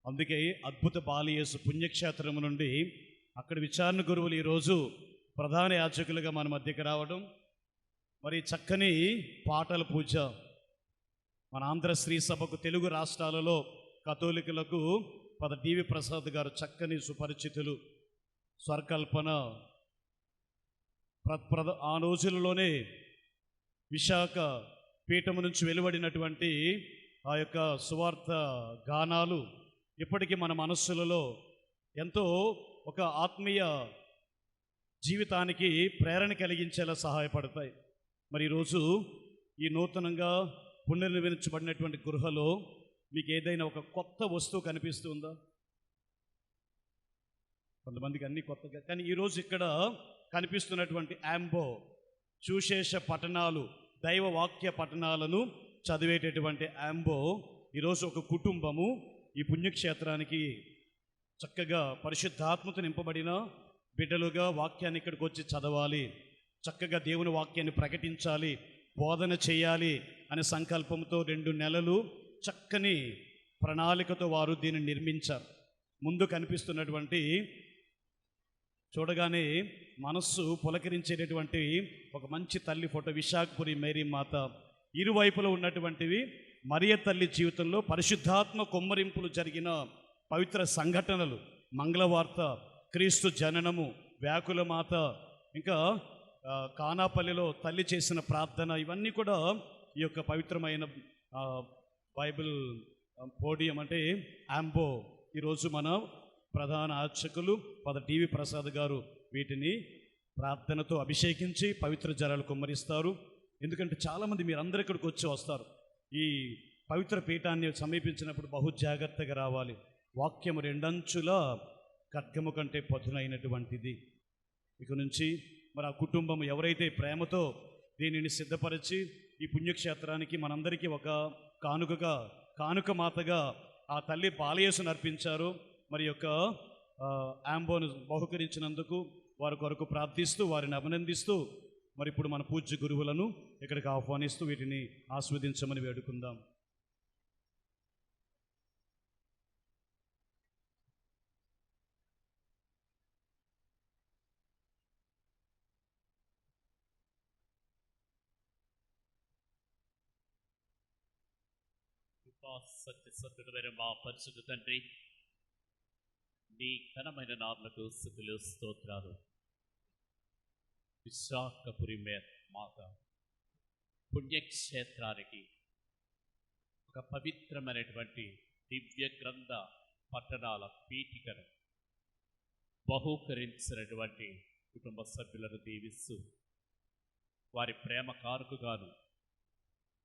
అందుకే అద్భుత బాలయేసు పుణ్యక్షేత్రం నుండి అక్కడ విచారణ గురువులు ఈరోజు ప్రధాన యాజకులుగా మన మధ్యకి రావడం, మరి చక్కని పాటల పూజ. మన ఆంధ్ర శ్రీ సభకు తెలుగు రాష్ట్రాలలో కథోలికులకు ఫాదర్ డివి ప్రసాద్ గారు చక్కని సుపరిచితులు. స్వరకల్పన ఆ రోజులలోనే విశాఖ పీఠము నుంచి వెలువడినటువంటి ఆ యొక్క సువార్త గానాలు ఇప్పటికీ మన మనస్సులలో ఎంతో ఒక ఆత్మీయ జీవితానికి ప్రేరణ కలిగించేలా సహాయపడతాయి. మరి ఈరోజు ఈ నూతనంగా పునర్నిర్మించబడినటువంటి గృహలో మీకు ఏదైనా ఒక కొత్త వస్తువు కనిపిస్తుందా? కొంతమందికి అన్ని కొత్తగా, కానీ ఈరోజు ఇక్కడ కనిపిస్తున్నటువంటి యాంబో సుశేష పఠనాలు, దైవ వాక్య పఠనాలను చదివేటటువంటి యాంబో ఈరోజు ఒక కుటుంబము ఈ పుణ్యక్షేత్రానికి చక్కగా పరిశుద్ధాత్మతో నింపబడిన బిడ్డలుగా వాక్యాన్ని ఇక్కడికి వచ్చి చదవాలి, చక్కగా దేవుని వాక్యాన్ని ప్రకటించాలి, బోధన చేయాలి అనే సంకల్పంతో 2 నెలలు చక్కని ప్రణాళికతో వారు దీన్ని నిర్మించారు. ముందు కనిపిస్తున్నటువంటి చూడగానే మనస్సు పులకరించేటటువంటి ఒక మంచి తల్లి ఫోటో, విశాఖపురి మేరీ మాత. ఇరువైపులో ఉన్నటువంటివి మరియ తల్లి జీవితంలో పరిశుద్ధాత్మ కొమ్మరింపులు జరిగిన పవిత్ర సంఘటనలు, మంగళవార్త, క్రీస్తు జననము, వ్యాకుల మాత, ఇంకా కానాపల్లిలో తల్లి చేసిన ప్రార్థన, ఇవన్నీ కూడా ఈ యొక్క పవిత్రమైన బైబిల్ పోడియం అంటే యాంబో. ఈరోజు మన ప్రధాన అర్చకులు ఫాదర్ డివి ప్రసాద్ గారు వీటిని ప్రార్థనతో అభిషేకించి పవిత్ర జలాలు కుమ్మరిస్తారు. ఎందుకంటే చాలామంది మీరందరూ ఇక్కడికి వచ్చి వస్తారు. ఈ పవిత్ర పీఠాన్ని సమీపించినప్పుడు బహు జాగ్రత్తగా రావాలి. వాక్యము 2 అంచుల ఖడ్గము కంటే పదునైనటువంటిది. ఇక నుంచి మరి ఆ కుటుంబం ఎవరైతే ప్రేమతో దీనిని సిద్ధపరిచి ఈ పుణ్యక్షేత్రానికి మనందరికీ ఒక కానుక మాతగా ఆ తల్లి బాలయేసును అర్పించారు. మరి యొక్క యాంబోను బహుకరించినందుకు వారి కొరకు ప్రార్థిస్తూ వారిని అభినందిస్తూ మరి ఇప్పుడు మన పూజ్య గురువులను ఇక్కడికి ఆహ్వానిస్తూ వీటిని ఆస్వాదించమని వేడుకుందాం. సత్యసత్తుడైన మా పరిశుద్ధ తండ్రి, నీ ఘనమైన నామమునకు స్తుతులు స్తోత్రాలు. విశాఖపురి మాత పుణ్యక్షేత్రానికి ఒక పవిత్రమైనటువంటి దివ్య గ్రంథ పట్టణాల పీఠికను బహూకరించినటువంటి కుటుంబ సభ్యులను దీవిస్తూ వారి ప్రేమ కారుకుగాను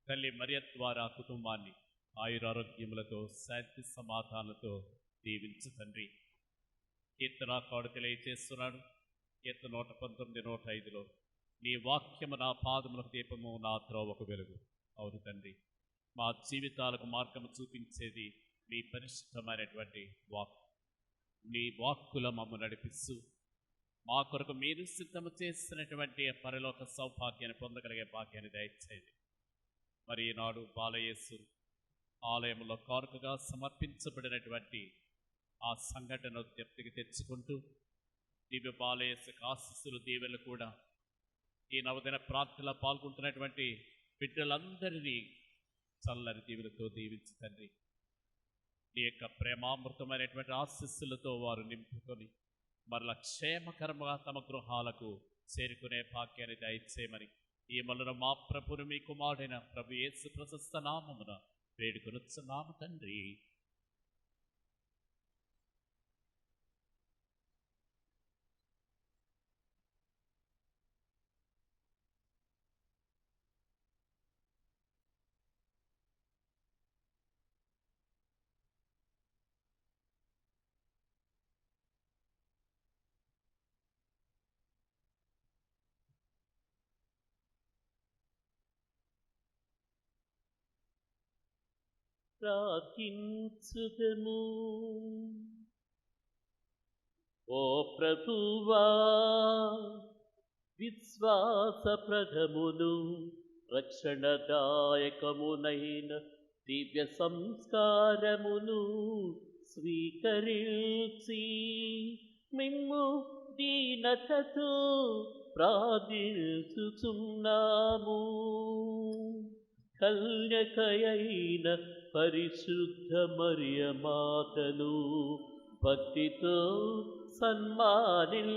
తల్లి మరియ ద్వారా కుటుంబాన్ని ఆయురారోగ్యములతో శాంతి సమాధానాలతో దీవించు తండ్రి. కీర్తనాకారుడు తెలియజేస్తున్నాడు, కీర్తన 119:105 నీ వాక్యము నా పాదములకు దీపము, నా త్రోవకు వెలుగు. అవును తండ్రి, మా జీవితాలకు మార్గము చూపించేది మీ పరిశుద్ధమైనటువంటి వాక్. నీ వాక్కుల మమ్ము నడిపిస్తూ మా కొరకు మీరు సిద్ధము చేసినటువంటి పరలోక సౌభాగ్యాన్ని పొందగలిగే భాగ్యాన్ని దయచేయండి. మరి ఈనాడు బాలయేసు ఆలయంలో కానుకగా సమర్పించబడినటువంటి ఆ సంఘటన జ్ఞప్తికి తెచ్చుకుంటూ దివ్య బాలయేసుకు ఆశీస్సులు దీవెనలు కూడా ఈ నవదిన ప్రార్థనలో పాల్గొంటున్నటువంటి బిడ్డలందరినీ చల్లని దీవులతో దీవించి తండ్రి, నీ యొక్క ప్రేమామృతమైనటువంటి ఆశీస్సులతో వారు నింపుకొని మరలా క్షేమకరంగా తమ గృహాలకు చేరుకునే భాగ్యాన్ని దయచేయమని ఈ మళ్ళీ మా ప్రభుని మీ కుమారుడైన ప్రభు యేసు ప్రశస్త నామమున వేడుకొనుచున్నాము తండ్రి. ప్రార్థించుదము. ఓ ప్రభువా, విశ్వాస ప్రథమును రక్షణదాయకమునైన దివ్య సంస్కారమును స్వీకరించి మిమ్ము దీనతతో ప్రార్థించుచున్నాము. కన్యకయైన పరిశుద్ధ మరియ మాతను భక్తితో సన్మానించుచున్న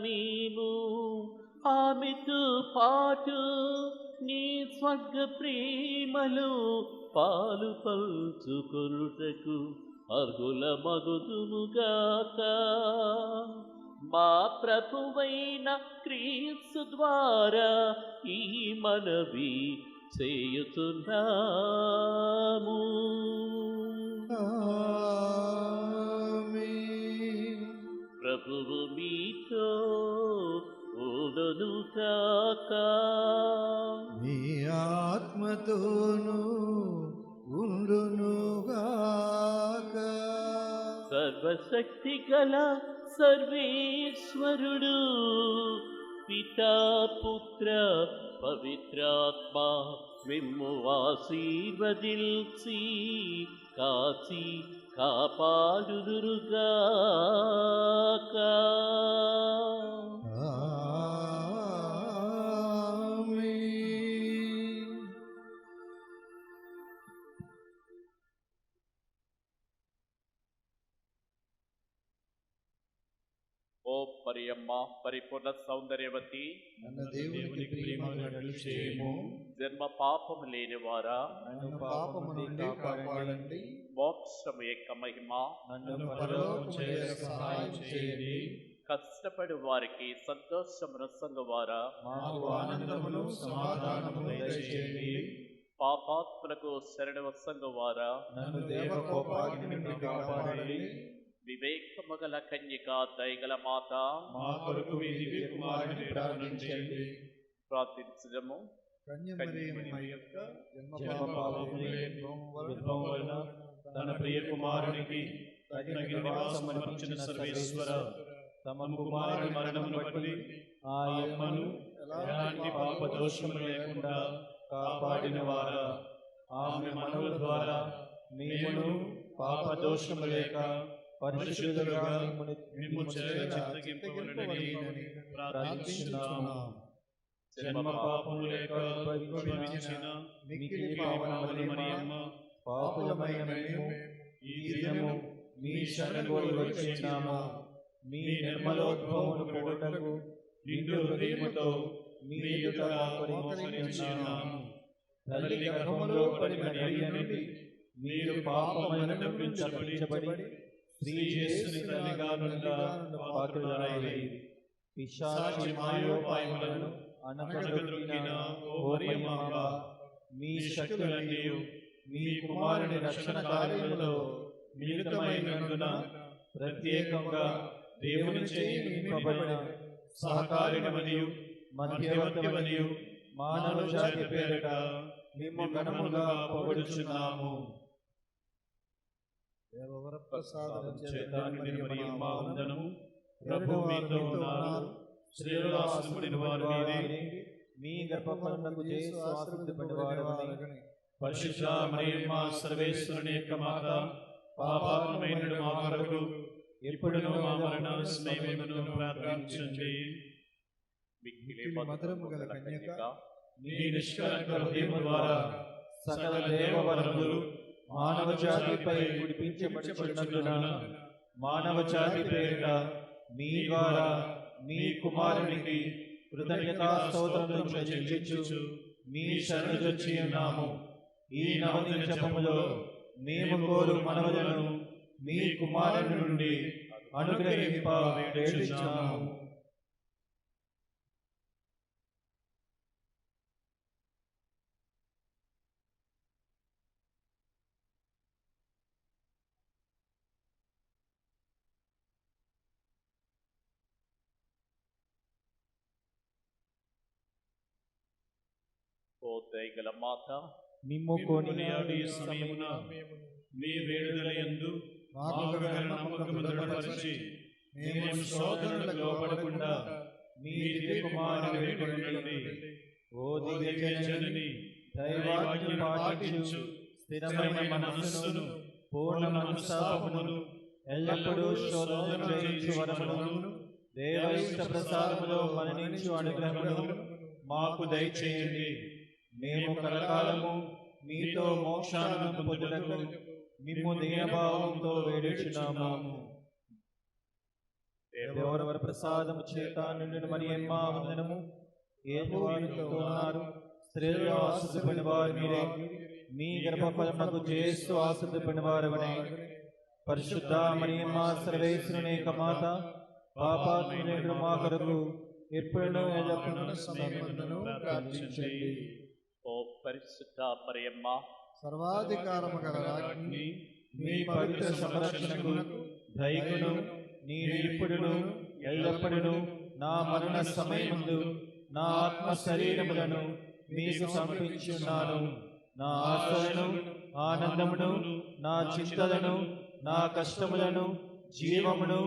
మేము ఆమెతో పాటు నీ స్వర్గ ప్రేమలో పాలు పంచుకొనుటకు అర్హులమగుదుముగాక. మా ప్రభువైన క్రీస్తు ద్వారా ఈ మనవి చేయుచున్నాము. ప్రభువు మీతో ఉండునుగాక. మీ ఆత్మతోను ఉండునుగాక. సర్వశక్తి గల సర్వేశ్వరుడు పితా పుత్ర పవిత్రాత్మ మిమ్ము ఆశీర్వదించి కాచి కాపాడుదురుగాక. ఓ మరియమ్మ పరిపూర్ణ సౌందర్యవతి, నన్ను దేవునికి ప్రియమైనట్లు చేయము. జన్మ పాపము లేని వారా నన్ను పాపము నుండి కాపాడండి. మోక్షము యొక్క మహిమ నన్ను పరలోకము చేర సహాయం చేయండి. కష్టపడి వారికి సంతోషమును సంగువారా మాకు ఆనందమును సమాధానమును దయచేయండి. పాపాత్మలకు శరణు సంగువారా నన్ను దేవ కోపాగ్ని నుండి కాపాడండి. వివేకము గల కన్యక దయగల మాత, మా కొరకు మీ దివ్య కుమారుని ప్రార్థించండి. ప్రార్థించదము. కన్యమరియమ్మ యొక్క జన్మ పాపముల వలన తన ప్రియ కుమారునికి తగిన నివాసం అర్పించిన సర్వేశ్వర, తమ కుమారుని మరణమును బట్టి ఆ యమ్మను ఎలాంటి పాప దోషము లేకుండా కాపాడిన వారా, ఆమె మనవుల ద్వారా మేము పాప దోషము లేక పరిశుద్ధులుగా మిమ్ము చిత్తగింపవలెనని ప్రార్థించుచున్నాము. జన్మ పాపము లేక ఉద్భవించిన మిక్కిలి పావనమైన మరియమ్మ, పాపులమైన మేము ఈ దినము మీ శరణుగోరి వచ్చినాము. మీ నిర్మలోద్భవమును పొగడటకు నిండు హృదయముతో మీ ఎదుట మోకరించుచున్నాము. తల్లి గర్భములో పడిన గడియ నుండి మీరు పాపమైన నుండి తప్పించబడి శ్రీజేసుని తల్లిగానుండ పాత్రులైరి పిశాచి మాయోపాయములను అనగదొరికిన ఓ మరియమ్మ, మీ శక్తులన్నీయు మీ కుమారుని రక్షణ కార్యములలో మిళితమైనందున ప్రత్యేకంగా దేవుని చేయి నింపబడిన సహకారిణమనియు మధ్యవర్తివనియు మానవ జాతి పేరిట మేము ఘనముగా పొగడుచున్నాము. వందనము. ప్రభు మీతో ఉన్నారు. స్త్రీలలో ఆశీర్వదింపబడిన వారు మీరే. మీ గర్భఫలమునకు యేసు ఆశీర్వదింపబడినవారని పరిశుద్ధ మరియమ్మ సర్వేశ్వరుని యొక్క మాత, పాపాత్మైన మా కొరకు ఎప్పుడునూ మా మరణ సమయమున ప్రార్థించండి. మిక్కిలి మధురము గల కన్యక, మీ నిష్కలంక హృదయము ద్వారా సకల దేవవరములు మానవ జాతిపై కురిపించబడుచున్నందున మానవ జాతి పేరిట మీ ద్వారా మీ కుమారునికి కృతజ్ఞతా స్తోత్రములు చెల్లించుచు మీ శరణుజొచ్చి ఉన్నాము. ఈ నవదిన జపములో మేము కోరు మనవులను మీ కుమారుని నుండి అనుగ్రహింప వేడుచున్నాము. ఓ దయగల మాత, మిమ్ము కొనియాడి సమయమున మీ వేడుదలయందు మాకు నమ్మకము దృఢపరిచి మేము శోధనలకు లోపడకుండా మీ దివ్య కుమారుని వేడుకొనండి. ఓ దివ్యజనని, దైవాజ్ఞ పాటించు స్థిరమైన మనస్సును, పూర్ణ మనస్తాపమును, ఎల్లప్పుడూ శోధన చేయించు వరమును, దేవైష్ట ప్రసాదములో మరణించు అనుగ్రహమును మాకు దయచేయండి. మేము కలకాలము మీతో మోక్షాలను పొందుటకు మిమ్ము దీనభావంతో వేడుచున్నాము. దేవర ప్రసాదము చేత నిండిన మరియమ్మ వందనము. ఏలువారితో ఉన్నారు. స్త్రీలలో ఆశ్రదింపని వారు మీరే. మీ గర్భఫలమునకు యేసు ఆశ్రదింపని వారవనే. పరిశుద్ధ మరియమ్మ సర్వేశ్వరుని యొక్క మాత, పాపాత్ములైన మా కొరకు ఎప్పుడూ ఎల్లప్పుడూ సమయమును ప్రార్థించండి. ఓ పరిశుద్ధ మరియమ్మ, సర్వాధికారము గల రాజ్ఞి, మీ పవిత్ర సంరక్షణకు దయకును నేను ఇప్పుడును ఎల్లప్పుడూ నా మరణ సమయముందు నా ఆత్మ శరీరములను మీకు సమర్పించున్నాను. నా ఆశలను, ఆనందమును, నా చింతలను, నా కష్టములను, జీవమును,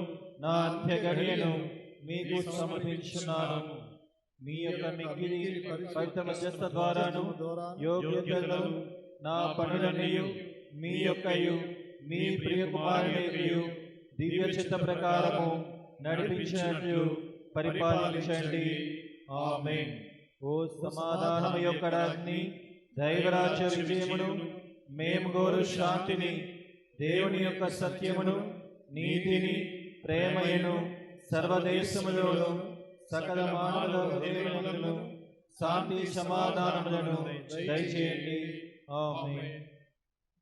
నా అంత్యగడియను మీకు సమర్పించున్నాను. మీ యొక్క మిగిలి పవిత్ర మధ్యస్థ ద్వారాను యోగ్యతలు నా పనులన్నీయు మీ యొక్కయు మీ ప్రియ కుమారునియు దివ్య చిత్త ప్రకారము నడిపించినట్లు పరిపాలించండి. ఆమేన్. ఓ సమాధానము యొక్క రాజ్ఞి, దైవరాజ్య విజయమును, మేము కోరు శాంతిని, దేవుని యొక్క సత్యమును, నీతిని, ప్రేమయను సర్వదేశములోను సకల మానవుల హృదయములను శాంతి సమాధానములను దయచేయండి. ఆమేన్.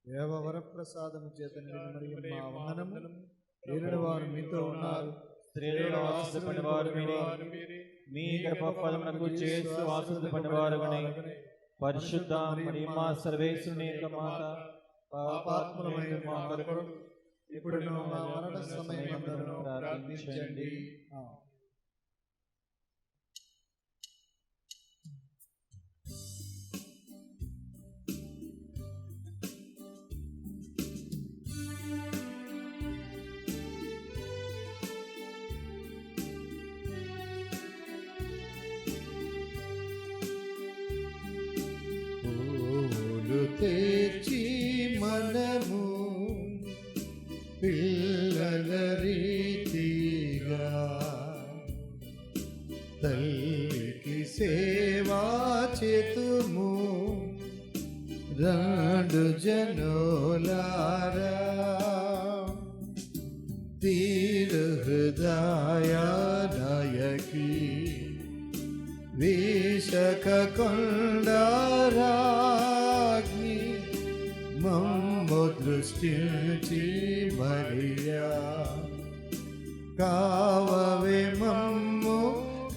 దేవవర ప్రసాదము చేత నిండిన మరియమ్మ వందనము. ఏలిన వారు మీతో ఉన్నారు. స్త్రీలలో ఆశ్రదింపని వారు మీరే. మీ గర్భఫలమునకు యేసు ఆశ్రదింపని వారవనే. పరిశుద్ధ మరియమ్మ సర్వేశ్వరుని యొక్క మాత, పాపాత్ములమైన మా కొరకు ఇప్పుడును మా మరణ సమయమందును ప్రార్థించండి. తెచ్చి మనము పిల్లల రీతిగా తల్లికి సేవా చేతుము. రెండు జనులారా తీర హృదయ నాయకి వీశక కొండారాగ్ని మమ్ము దృష్టించి మరియా కావవే మమ్ము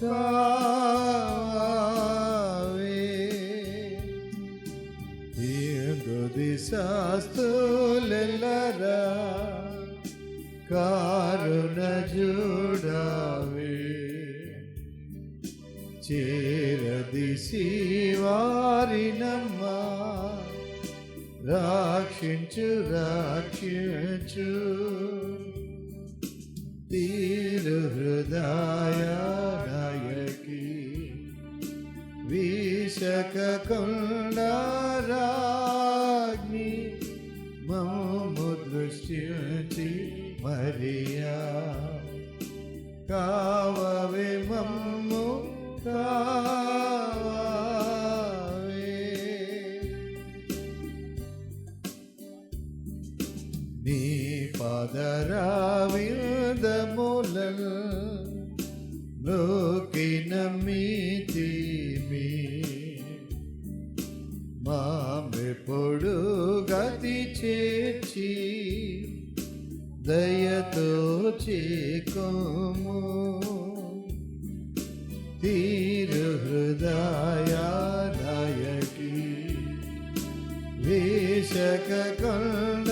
కావే తీర్దుది శాస్తులెల్లరా కారుణ చూడవే చేరదిసి వారినమ్మా రక్షించు రక్షించు తీరు హృదయ నాయకి వీశక కొండరాగ్ని మమ్ము దృష్టించి మరియా కావవే మమ్ము కావే నీ పాదరావిందములను నోకిన మీతిమి మామెప్పుడు గతి చేర్చి దయతో చేకోము తీరు హృదయ నాయకి వేషక కొండ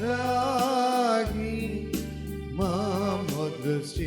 రాగి మా దృష్టి